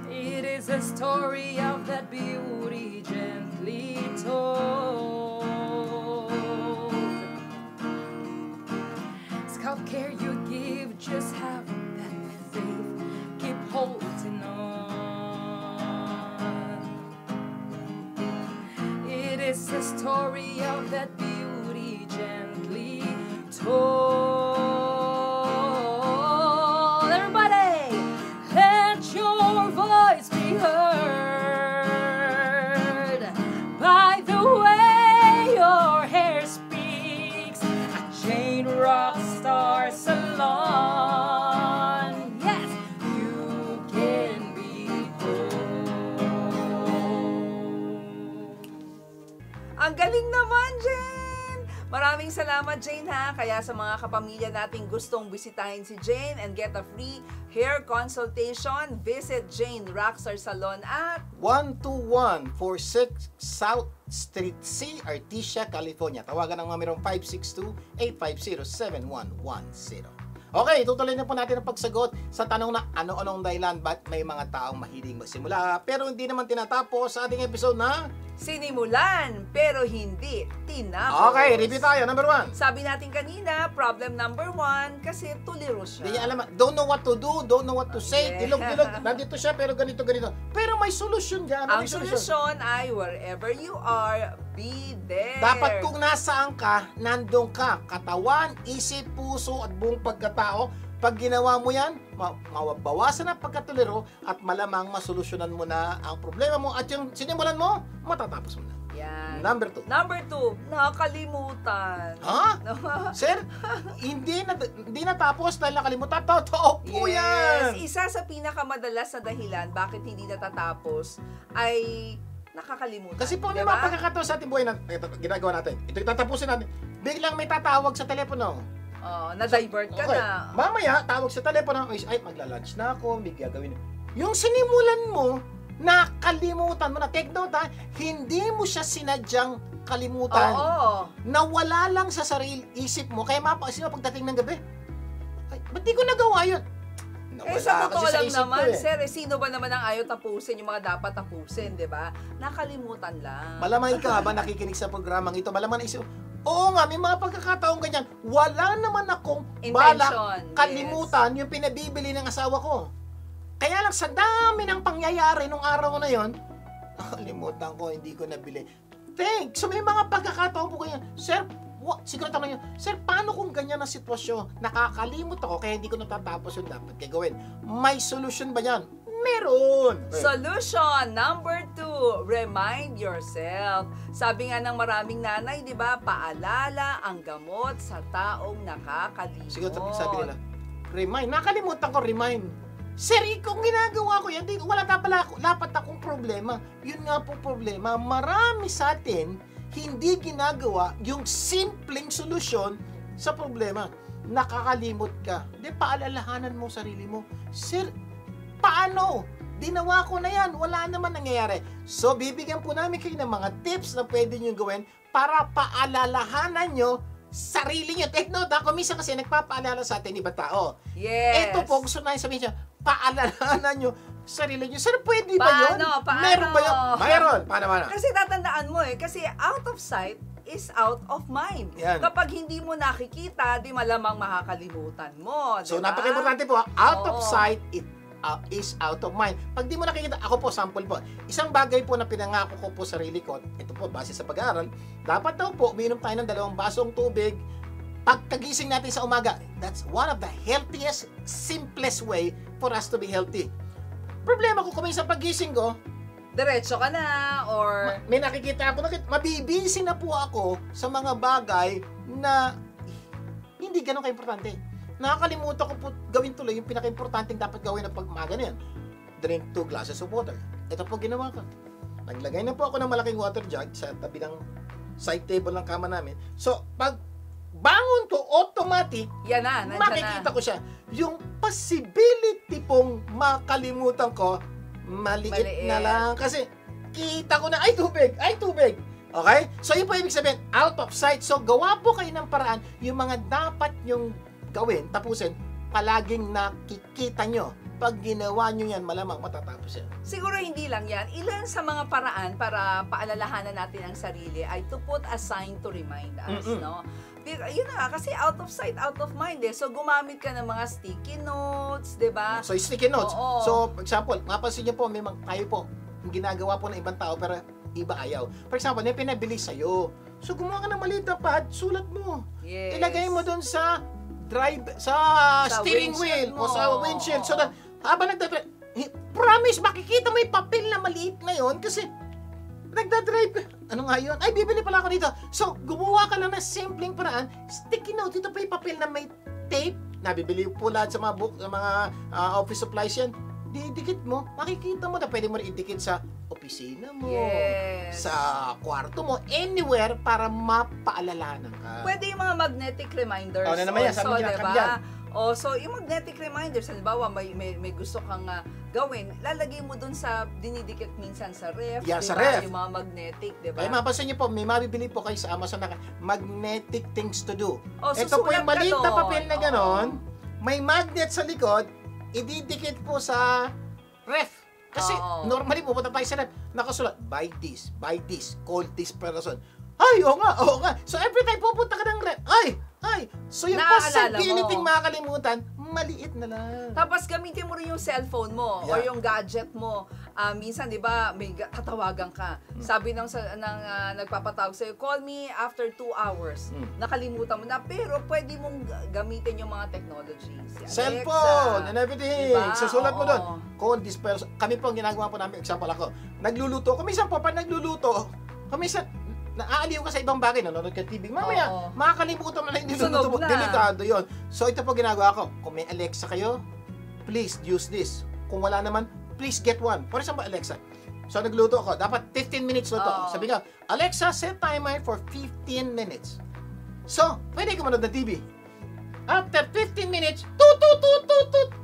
It is a story of that beauty gently told. Scalp care you give, just have that faith. Keep holding on. It is a story of that beauty gently told. Everybody, let your voice be heard by the way your hair speaks at Jane Rockstar Salon. Yes, you can be bold. Ang galing naman, Jane! Maraming salamat, Jane, ha? Kaya sa mga kapamilya nating gustong bisitahin si Jane and get a free hair consultation, visit Jane Rockstar Salon at 12146 South Street C, Artesia, California. Tawagan ang numerong 562-850-7110. Okay, tutuloy na po natin ang pagsagot sa tanong na ano-anong dahilan ba't may mga taong mahilig magsimula pero hindi naman tinatapos sa ating episode na Sinimulan, pero hindi tinapos. Okay, review tayo. Number 1. Sabi natin kanina, problem number 1, kasi tuliro siya. Hindi niya alam, don't know what to do, don't know what to say, Yeah. dilog-dilog, nandito siya pero ganito. Pero may solusyon dyan. Ang May solusyon ay wherever you are, be there. Dapat kung nasaan ka, nandun ka. Katawan, isip, puso at buong pagkatao. Pag ginawa mo yan, mabawasan ang pagkatuliro at malamang masolusyonan mo na ang problema mo at yung sinimulan mo, matatapos mo na. Yan. Number 2. Number 2, nakalimutan. Ha? Sir, hindi natapos dahil nakalimutan. Totoo po yan. Isa sa pinakamadalas na dahilan bakit hindi natatapos ay nakakalimutan. Kasi po may diba? mga pagkakataon sa ating buhay na ginagawa natin. Ito yung tatapusin natin. Biglang may tatawag sa telepono. Na-divert ka Okay. na. Mamaya, tawag sa telepono. Ay, magla-lunch na ako. May gagawin. Yung sinimulan mo, nakalimutan mo na. Take note ha, hindi mo siya sinadyang kalimutan. Oo. Nawala lang sa sarili isip mo. Kaya mapasin mo pagdating ng gabi. Ay, ba't di ko nagawa yun? Nawala Sa totoo kasi sa lang isip ko naman, eh. sir, sino ba naman ang ayaw tapusin yung mga dapat tapusin, di ba? Nakalimutan lang. Malamang ikaw habang nakikinig sa programang ito, malamang isip, oo nga, may mga pagkakataong ganyan. Wala naman akong balak Intention, kalimutan yung pinabibili ng asawa ko. Kaya lang sa dami ng pangyayari nung araw na yon, nakalimutan ko, hindi ko nabili. So may mga pagkakataon po ganyan, sir, siguro tanong nyo, sir, paano kung ganyan ang sitwasyon? Nakakalimot ako kaya hindi ko natatapos yung dapat gagawin. May solusyon ba yan? Meron! Solution number 2, remind yourself. Sabi nga ng maraming nanay, di ba, paalala ang gamot sa taong nakakalimot. Siguro sabi nila, remind. Nakalimutan ko, remind. Sir, kung ginagawa ko yan, wala dapat akong problema. Yun nga po problema. Marami sa atin, hindi ginagawa yung simpleng solusyon sa problema. Nakakalimot ka. Di, paalalahanan mo sarili mo. Sir, paano? Dinawa ko na yan. Wala naman nangyayari. So, bibigyan po namin kayo ng mga tips na pwede nyo gawin para paalalahanan nyo sarili nyo. Take note, ako minsan kasi nagpapaalala sa atin ibang tao. Yes. Ito po, gusto na sabihin siya, paalalahanan nyo sarili nyo. Sir, pwede ba yun? Paano? Meron ba yun? Mayroon. Paano? Kasi tatandaan mo kasi out of sight is out of mind. Yan. Kapag hindi mo nakikita, di malamang makakalimutan mo. So, diba? napaka-importante po, out of Oo. sight, it is out of mind. Pag di mo nakikita, ako po, sample po, isang bagay po na pinangako ko po sarili ko, ito po, base sa pag-aaral, dapat daw po, uminom tayo ng 2 basong tubig, pagkagising natin sa umaga. That's one of the healthiest, simplest way for us to be healthy. Problema ko, kung minsan paggising ko, Diretso ka na, or... may nakikita ako, mabibisi na po ako sa mga bagay na hindi ganun ka-importante. Nakakalimutan ko po gawin tuloy yung pinaka-importanting dapat gawin na pagmaga na yan. Drink 2 glasses of water. Ito po ginawa ko. Naglagay na po ako ng malaking water jug sa tabi ng side table ng kama namin. So, pag bangon ko, automatic, Yan na, nandiyan makikita na. ko siya. Yung possibility pong makalimutan ko, maliit na lang. Kasi, kita ko na, ay tubig! Okay? So, yun po ibig sabihin, out of sight. So, gawa po kayo ng paraan, yung mga dapat yung gawin, tapusin, palaging nakikita nyo. Pag ginawa nyo yan, malamang matatapos yan. Siguro hindi lang yan. Ilan sa mga paraan para paalalahanan natin ang sarili ay to put a sign to remind us, no? Yun na, kasi out of sight, out of mind So, gumamit ka ng mga sticky notes, di ba? So, sticky notes. Oo. So, for example, mapansin nyo po, may tayo po, yung ginagawa po ng ibang tao, pero iba ayaw. For example, may pinabili sa'yo. So, gumawa ka ng maliit na pad, sulat mo. Yes. Ilagay mo doon sa steering wheel windshield o mo. sa windshield. So, that, habang nagdadrive, promise, makikita mo yung papel na maliit na yon kasi nagdadrive. Ano nga yun? Ay, bibili pala ako dito. So, gumawa ka lang ng simpleng paraan. Sticky note, dito pa yung papel na may tape. Nabibili po lahat sa mga book, sa mga office supplies yan. Didikit mo, makikita mo na pwede mo rin idikit sa opisina mo, Yes. sa kwarto mo, anywhere para mapaalalahanan ka. Pwede yung mga magnetic reminders. Oh, na naman yan, sabi niya, diba? kanyan. So yung magnetic reminders, halimbawa may gusto kang gawin, lalagay mo dun sa dinidikit minsan sa ref. Yeah, diba? sa ref. Yung mga magnetic, di ba? Kaya mapapansin niyo po, may mabibili po kayo sa Amazon na magnetic things to do. Oh, Ito po susulat yung maliit ka na doon. papel na ganon, may magnet sa likod, ididikit po sa ref. Kasi Oo. normally pupunta tayo sa ref, nakasulat, buy this, call this person. Ay, oo nga. So every time pupunta ka ng ref, ay, so yung Naaalala possibility mo. makakalimutan, maliit na lang. Tapos gamitin mo rin yung cellphone mo or Yeah. yung gadget mo. Minsan, di ba, may tatawagan ka. Sabi ng nagpapatawag sa'yo, call me after 2 hours. Nakalimutan mo na, pero pwede mong gamitin yung mga technologies. Si Alexa, Cellphone and everything. diba? Susulat mo Oo. doon. Call this person. Kami po ang ginagawa po namin. Example ako. Nagluluto. Kuminsan po, pag nagluluto, kuminsan, naaaliw ka sa ibang bagay. Nanonood ka TV. Mamaya, Oo. makakalimutan mo na yung niluluto Sunog mo. na. Delikado yun. So, ito po ginagawa ko. Kung may Alexa kayo, please use this. Kung wala naman, please get one. For example, Alexa. So, nagluto ako. Dapat 15 minutes luto. Oo. Sabi ka, Alexa, set timer for 15 minutes. So, pwede ka manood ng TV. After 15 minutes, tut.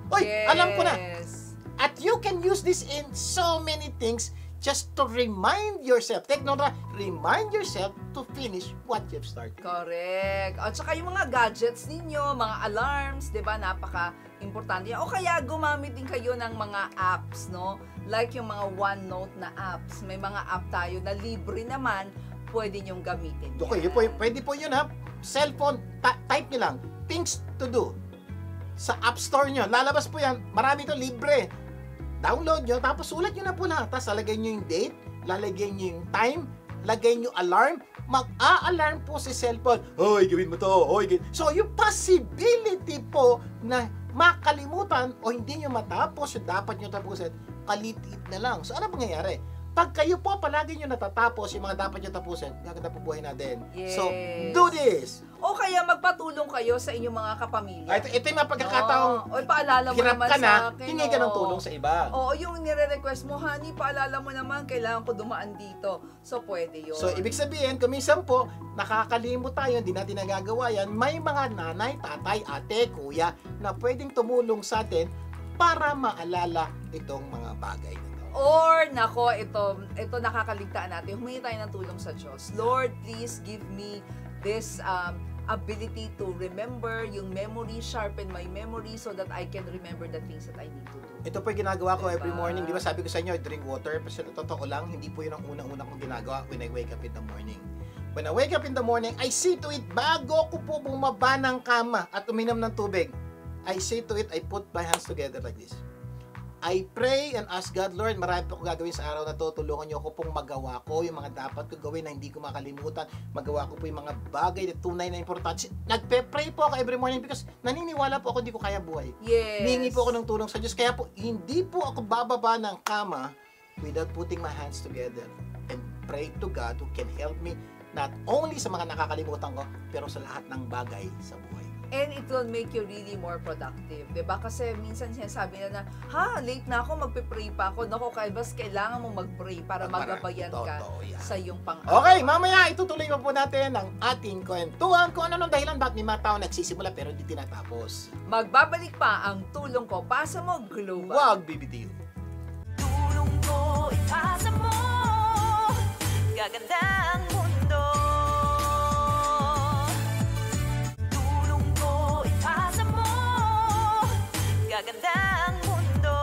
Oy, alam ko na. Yes. At you can use this in so many things. just to remind yourself, take note, remind yourself to finish what you've started. Correct. At saka yung mga gadgets ninyo, mga alarms, 'di ba? Napaka-importante. O kaya gumamit din kayo ng mga apps, no? Like yung mga OneNote na apps. May mga app tayo na libre naman, pwede nyong gamitin. Okay, pwede po yun ha. Cellphone, type nyo lang, things to do. Sa App Store nyo, lalabas po yan, marami ito libre. Download nyo, tapos sulat nyo na po lahat. Tapos lalagay nyo yung date, lalagay nyo yung time, lagay nyo alarm, mag-a-alarm po si cellphone. Hoy, gawin mo to. Hoy, gawin. So, yung possibility po na makalimutan o hindi nyo matapos yung dapat nyo tapusin, kalitit na lang. So, ano mangyayari? Pag kayo po palagi nyo natatapos yung mga dapat nyo tapusin, gaganda po buhay natin. Yes. So, do this! O kaya magpatulong kayo sa inyong mga kapamilya. Ito yung mga pagkakataong O, paalala mo hirap naman ka na, sa akin. hingi ka ng tulong sa iba. Oo, yung nire-request mo, honey, paalala mo naman, kailangan ko dumaan dito. So, pwede yun. So, ibig sabihin, kuminsan po, nakakalimot tayo, hindi natin nagagawa yan, may mga nanay, tatay, ate, kuya, na pwedeng tumulong sa atin para maalala itong mga bagay na to. Or, nako, ito nakakaligtaan natin. Humingi tayo ng tulong sa Diyos. Lord, please give me this ability to remember yung memory, sharpen my memory so that I can remember the things that I need to do. Ito po yung ginagawa ko every Diba? morning. Di ba sabi ko sa inyo, drink water. Pero totoo lang, hindi po yun ang unang-unang kong ginagawa when I wake up in the morning. When I wake up in the morning, I see to it, bago ko po bumaba ng kama at uminom ng tubig, I say to it, I put my hands together like this. I pray and ask God, Lord, marami po ko gagawin sa araw na to. Tulungan niyo ako pong magawa ko yung mga dapat ko gawin na hindi ko makalimutan. Magawa ko po yung mga bagay na tunay na importante. Nagpe-pray po ako every morning because naniniwala po ako hindi ko kaya buhay. Yes. Hihingi po ako ng tulong sa Diyos. Kaya po, hindi po ako bababa ng kama without putting my hands together and pray to God who can help me not only sa mga nakakalimutan ko, pero sa lahat ng bagay sa buhay. And it will make you really more productive. Diba? Kasi minsan sinasabi na, late na ako, magpe-pray pa ako. Naku, Kaibas, kailangan mo mag-pray para magabayan ka sa iyong pang-araw. Okay, mamaya itutuloy po natin ang ating kwentuhan kung ano nung dahilan bakit may mga tao nagsisimula pero hindi tinatapos. Magbabalik pa ang tulong ko. Pasa mo, Global. Wag bibitiw. Tulong ko, ipasa mo. Gaganda ang mundo. Tulong ko, ipasa mo. Gaganda ang mundo.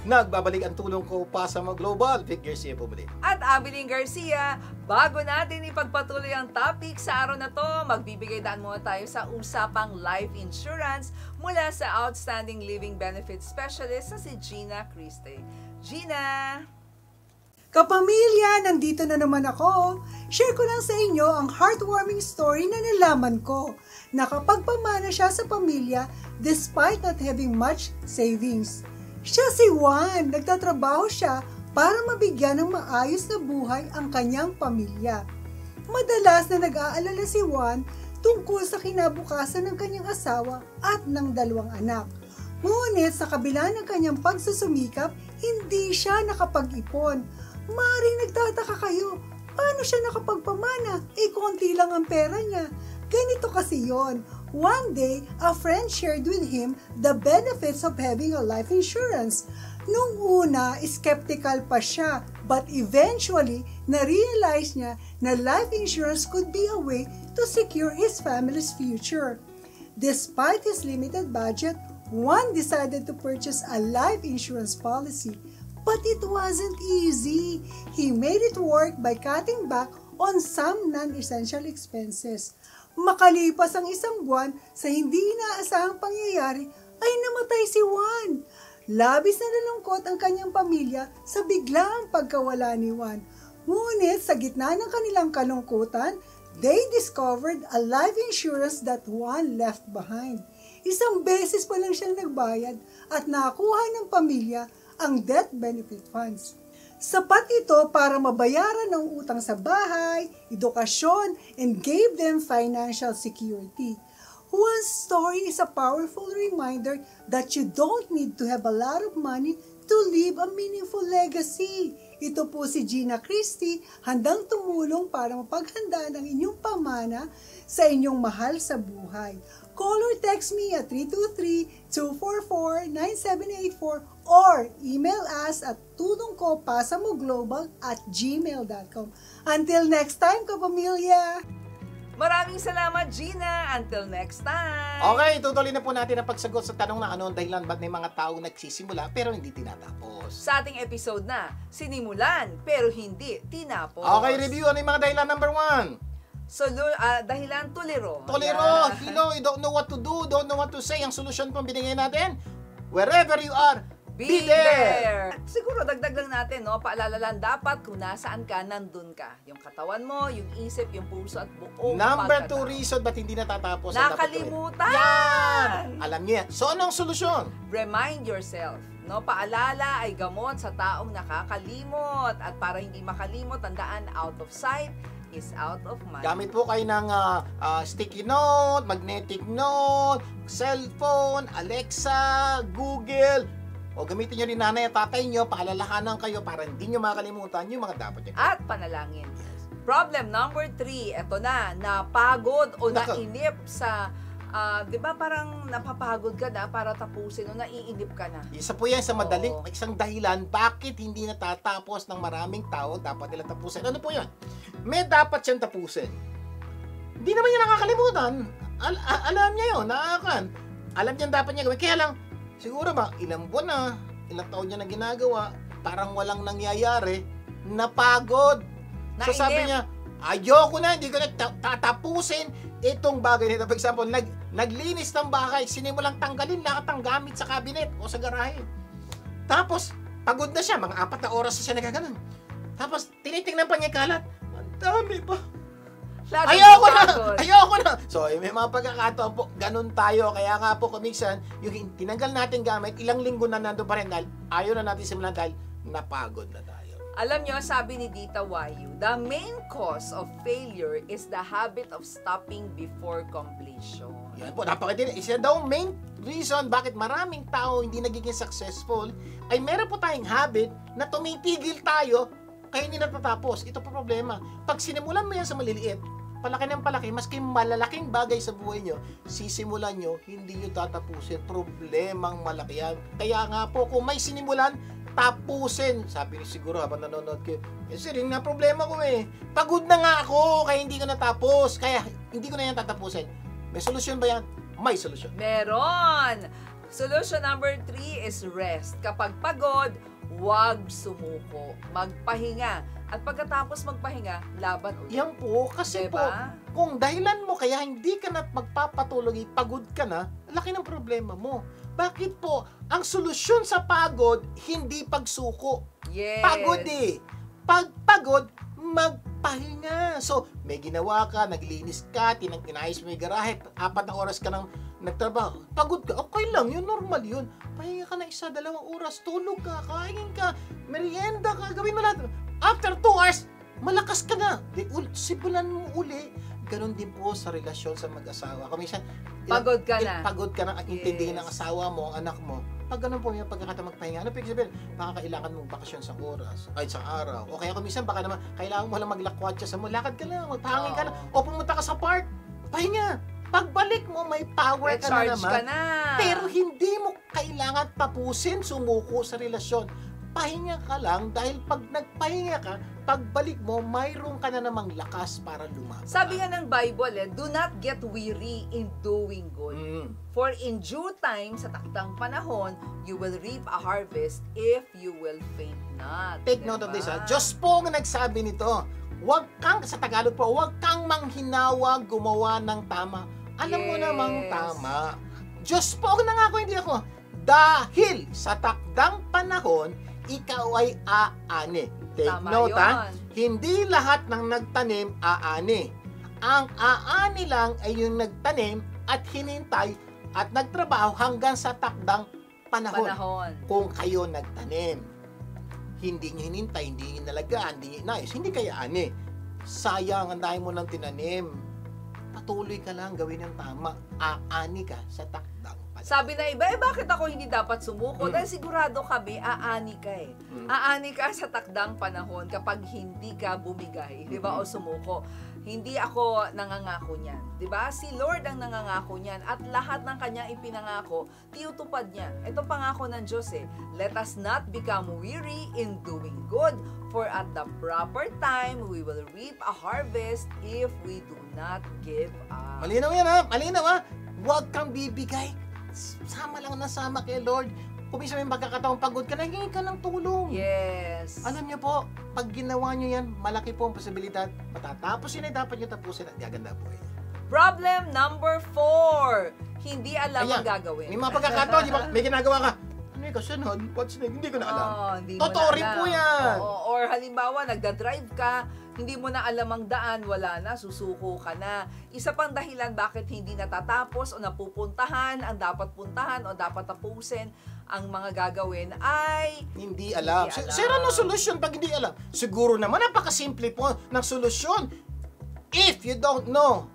Nagbabalik ang tulong ko pa sa mga global. Vic Garcia po muli. At Abiling Garcia, bago natin ipagpatuloy ang topic sa araw na to, magbibigay daan muna tayo sa usapang life insurance mula sa Outstanding Living Benefits Specialist na si Gina Criste. Gina! Kapamilya, nandito na naman ako. Share ko lang sa inyo ang heartwarming story na nalaman ko. Nakapagpamana siya sa pamilya despite not having much savings. Siya si Juan, nagtatrabaho siya para mabigyan ng maayos na buhay ang kanyang pamilya. Madalas na nag-aalala si Juan tungkol sa kinabukasan ng kanyang asawa at ng 2 anak. Ngunit sa kabila ng kanyang pagsusumikap, hindi siya nakapag-ipon. Maaaring nagtataka kayo, paano siya nakapagpamana? Konti lang ang pera niya. Ganito kasi yon. One day, a friend shared with him the benefits of having a life insurance. Nung una, skeptical pa siya, but eventually, na-realize niya na life insurance could be a way to secure his family's future. Despite his limited budget, Juan decided to purchase a life insurance policy. But it wasn't easy. He made it work by cutting back on some non-essential expenses. Makalipas ang 1 buwan sa hindi inaasahang pangyayari, ay namatay si Juan. Labis na nalungkot ang kanyang pamilya sa biglaang pagkawala ni Juan. Ngunit sa gitna ng kanilang kalungkutan, they discovered a life insurance that Juan left behind. 1 beses pa lang siyang nagbayad at nakuha ng pamilya ang death benefit funds. Sapat ito para mabayaran ang utang sa bahay, edukasyon, and gave them financial security. Juan's story is a powerful reminder that you don't need to have a lot of money to leave a meaningful legacy. Ito po si Gina Christie, handang tumulong para mapaghandaan ang inyong pamana sa inyong mahal sa buhay. Call or text me at 323-244-9784 or email us at tulongkopasamoglobal@gmail.com. Until next time, kapamilya! Maraming salamat, Gina. Until next time. Okay, tutuloy na po natin ang pagsagot sa tanong na ano ang dahilan ba't may mga tao nagsisimula pero hindi tinatapos. Sa ating episode na, sinimulan pero hindi tinapos. Okay, review. Ano yung mga dahilan? Number 1. Dahilan tuliro. Tolero, you don't know what to do, don't know what to say. Ang solusyon po binigay natin, wherever you are, be there! Siguro dagdag lang natin, no? Paalala lang, dapat kung nasaan ka, nandun ka. Yung katawan mo, yung isip, yung puso at buong Number 2 pagkatao. reason ba't hindi natatapos ang dapat gawin. Nakalimutan! Yan! Alam niya. So, anong solusyon? Remind yourself. No, paalala ay gamot sa taong nakakalimot. At para hindi makalimot, tandaan, out of sight is out of mind. Gamit po kayo ng sticky note, magnetic note, cellphone, Alexa, Google. O gamitin nyo rin nanay at tatay nyo, paalalahanan kayo para hindi nyo makalimutan yung mga dapat nyo. At panalangin. Problem number 3, eto na, napagod o Nako. nainip sa, di ba parang napapagod ka na para tapusin o naiinip ka na. Isa po yan sa madaling, Oo. isang dahilan bakit hindi natatapos ng maraming tao, dapat nila tapusin. Ano po yan? May dapat siyang tapusin. Hindi naman niya nakakalimutan. Alam niya yun, nakakan. Alam niya dapat niya gawin. Kaya lang, siguro ba, ilang buwan na, ilang taon niya na ginagawa, parang walang nangyayari, napagod. So Nainip. sabi niya, ayoko na, hindi ko na tatapusin itong bagay nito. For example, naglinis ng bahay, sinimulang tanggalin lahat ng gamit sa cabinet o sa garahe. Tapos, pagod na siya, mga 4 na oras na siya nagkaganon. Tapos, tinitingnan pa niya yung kalat, ang dami pa. Lalo Ayoko na! napagod. Ayoko na! So, may mga pagkakataon po, ganun tayo. Kaya nga po, kuminsan, yung tinanggal natin gamit, ilang linggo na nandun pa rin dahil ayaw na natin simulan dahil napagod na tayo. Alam nyo, sabi ni Dita Wayu, the main cause of failure is the habit of stopping before completion. Yan po, napakadali. Isa daw main reason bakit maraming tao hindi nagiging successful ay meron po tayong habit na tumitigil tayo kaya hindi natatapos. Ito po problema. Pag sinimulan mo yan sa maliliit, palaki ng palaki, maski malalaking bagay sa buhay nyo, sisimulan nyo, hindi nyo tatapusin. Problemang malaki yan. Kaya nga po, kung may sinimulan, tapusin. Sabi ni siguro habang nanonood kayo, sir, yun nga problema ko eh. Pagod na nga ako, kaya hindi ko natapos. Kaya hindi ko na yan tatapusin. May solusyon ba yan? May solusyon. Meron! Solution number 3 is rest. Kapag pagod, huwag sumuko. Magpahinga. At pagkatapos magpahinga, laban ulit. Yan po, kasi po, Diba? kung dahilan mo kaya hindi ka na magpapatuloy, pagod ka na, laki ng problema mo. Bakit po? Ang solusyon sa pagod, hindi pagsuko. Yes. Pagod eh. Pag pagod, magpahinga. So, may ginawa ka, naglinis ka, inayos mo yung garahe, 4 na oras ka nang nagtrabaho. Pagod ka, okay lang, yun, normal yun. Pahinga ka na 1-2 oras, tulog ka, kain ka, merienda ka, gawin mo lahat. After 2 hours, malakas ka na. Simulan mo uli. Ganon din po sa relasyon sa mag-asawa. Kuminsan, Pagod ka na. Pagod ka na at intindihin ng Yes. asawa mo, ang anak mo. Pag ganun po yung pagkakataon magpahinga, ano pwede sabihin? Baka kailangan mong bakasyon sa oras, ay sa araw. O kaya kuminsan, baka naman, kailangan mo lang maglakwatsa sa mo. Lakad ka lang, magpahangin ka na. O pumunta ka sa park, pahinga. Pagbalik mo, may power ka na Recharge naman. ka na. Pero hindi mo kailangan tapusin, sumuko sa relasyon. Pahinga ka lang dahil pag nagpahinga ka, pagbalik mo, mayroon ka na namang lakas para lumaban. Sabi nga ng Bible, do not get weary in doing good. For in due time, sa takdang panahon, you will reap a harvest if you will faint not. Take note of this, ha? Diyos po ang nagsabi nito. Huwag kang, sa Tagalog po, huwag kang manghinawa gumawa ng tama. Alam mo Yes. namang tama. Diyos po ang nangako, hindi ako. Dahil sa takdang panahon, ikaw ay aani. Take Tama note, ha? yun. Hindi lahat ng nagtanim aani. Ang aani lang ay yung nagtanim at hinintay at nagtrabaho hanggang sa takdang panahon. Kung kayo nagtanim, hindi nyo hinintay, hindi nyo nalagaan, hindi nyo inayos, hindi kayo ani. Sayang, ang dahil mo nang tinanim. Patuloy ka lang gawin ang tama. Aani ka sa takdang panahon. Sabi na iba, bakit ako hindi dapat sumuko? Dahil sigurado kami, aani ka eh. Aani ka sa takdang panahon kapag hindi ka bumigay, di ba? O sumuko. Hindi ako nangangako niyan. Di ba? Si Lord ang nangangako niyan. At lahat ng kanyang ipinangako, tiutupad niya. Ito pangako ng Diyos eh. Let us not become weary in doing good. For at the proper time, we will reap a harvest if we do not give up. Malinaw yan ha, malinaw ha. Huwag kang bibigay. Sama lang na sama kay Lord. Kung minsan may magkakataong pagod ka, naging ka ng tulong. Yes. Alam niyo po, pag ginawa niyo yan, malaki po ang posibilidad. Matatapos yun ay dapat niyo tapusin at gaganda po eh. Problem number 4. Hindi alam Ayan, ang gagawin. may mga pagkakataon, di ba, may ginagawa ka. Ano yung kasunod? What's next? Hindi ko na alam. Hindi mo Totoo na rin alam. po yan. Or halimbawa, nagda-drive ka, hindi mo na alam ang daan, wala na, susuko ka na. Isa pang dahilan bakit hindi natatapos o napupuntahan ang dapat puntahan o dapat tapusin ang mga gagawin ay Hindi alam. Hindi alam. Sir, ano solusyon pag hindi alam? Siguro naman, napakasimple po ng solusyon. If you don't know,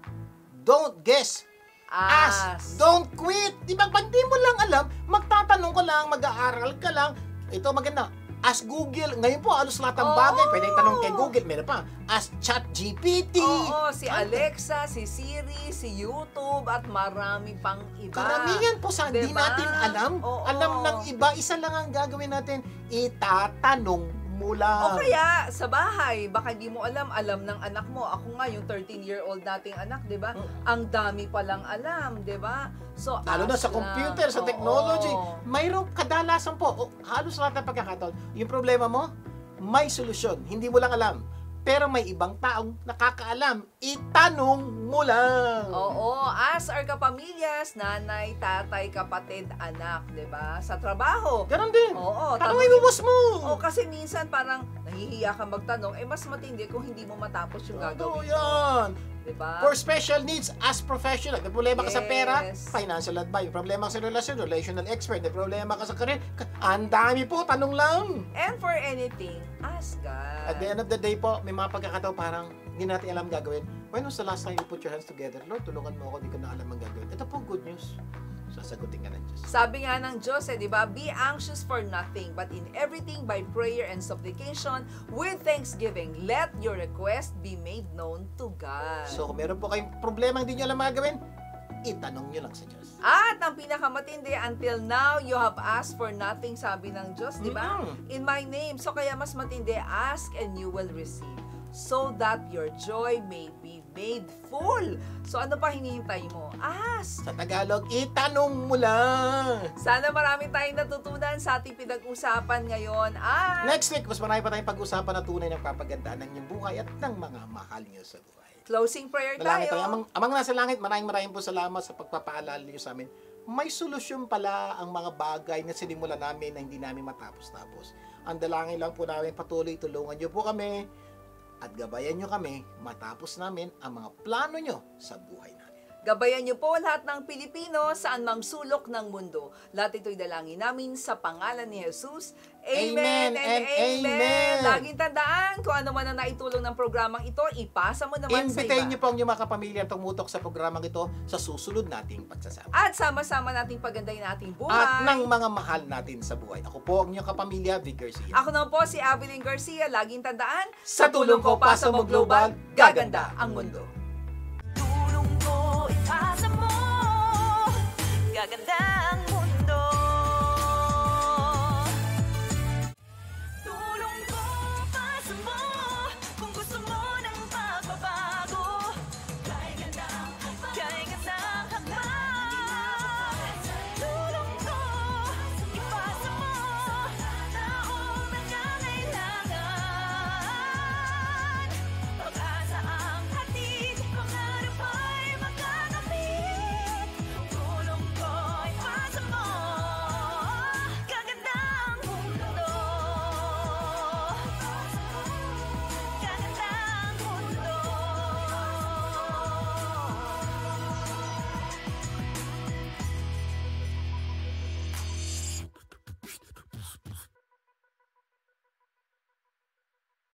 don't guess. Ask. Don't quit. Di ba? Pag di mo lang alam, magtatanong ka lang, mag-aaral ka lang. Ito maganda. Ask Google. Ngayon po, halos lahat ng bagay. Pwede tanong kay Google. Meron pa. Ask ChatGPT. Oo, si Alexa, si Siri, si YouTube, at marami pang iba. Karamihan po sa hindi Diba? natin alam. Oo. Alam ng iba. Isa lang ang gagawin natin. Itatanong mo lang. O kaya, sa bahay, baka hindi mo alam ng anak mo. Ako nga, yung 13-year-old nating anak, di ba? Ang dami palang alam, di ba? So, Lalo na ask sa computer, lang. sa Oo. technology. Mayroong kadalasan po, halos lahat ng pagkakataon, yung problema mo, may solusyon. Hindi mo lang alam. Pero may ibang taong nakakaalam. Itanong mo lang. Oo, as our kapamilyas, nanay, tatay, kapatid, anak, di ba? Sa trabaho. Ganon din. Oo, Tanongin mo, boss mo. O kasi minsan parang nahihiya ka magtanong, mas matindi kung hindi mo matapos yung Totoo gagawin. yan. Diba? For special needs, as professional. May problema ka sa pera, Yes. financial advice. May problema ka sa relasyon, relational expert. May problema ka sa career, ang dami po, tanong lang. And for anything, ask God. At the end of the day po, may mga pagkakataon parang hindi natin alam gagawin. When was the last time you put your hands together? Lord, tulungan mo ako, di ko na alam ang gagawin. Ito po, good news. Sasagutin ka ng Diyos. Sabi nga ng Diyos, di ba? Be anxious for nothing, but in everything by prayer and supplication with thanksgiving, let your request be made known to God. So, kung meron po kayong problema hindi nyo alam gagawin, itanong nyo lang sa Diyos. At ang pinakamatindi, until now, you have asked for nothing, sabi ng Diyos, di ba? In my name. So, kaya mas matindi, ask and you will receive, so that your joy may be made full. So, ano pa hinihintay mo? Ask! Sa Tagalog, itanong mo lang. Sana marami tayong natutunan sa ating pinag-usapan ngayon. At Next week, mas marami pa tayong pag-usapan na tunay ng papagandaan ng inyong buhay at ng mga mahal nyo sa buhay. closing prayer Dalangin tayo. tayo. Amang nasa langit, maraming po salamat sa pagpapaalala niyo sa amin. May solusyon pala ang mga bagay na sinimulan namin na hindi namin matapos-tapos. Ang dalangin lang po namin, patuloy tulungan niyo po kami at gabayan niyo kami matapos namin ang mga plano niyo sa buhay namin. Gabayan niyo po lahat ng Pilipino saan mang sulok ng mundo. Lahat ito'y dalangin namin sa pangalan ni Jesus. Amen and amen. Laging tandaan, kung ano man ang naitulong ng programang ito, ipasa mo naman sa Invitayin iba. niyo po ang inyong mga kapamilya tumutok sa programang ito sa susunod nating pagsasama. At sama-sama nating pagandahin ating buhay. At ng mga mahal natin sa buhay. Ako po ang inyong kapamilya, Vic Garcia. Ako naman po si Abilene Garcia. Laging tandaan, Sa tulong ko, Pasa Mo Global, gaganda ang mundo. Tulong ko, ipasa mo. Gaganda ang mundo.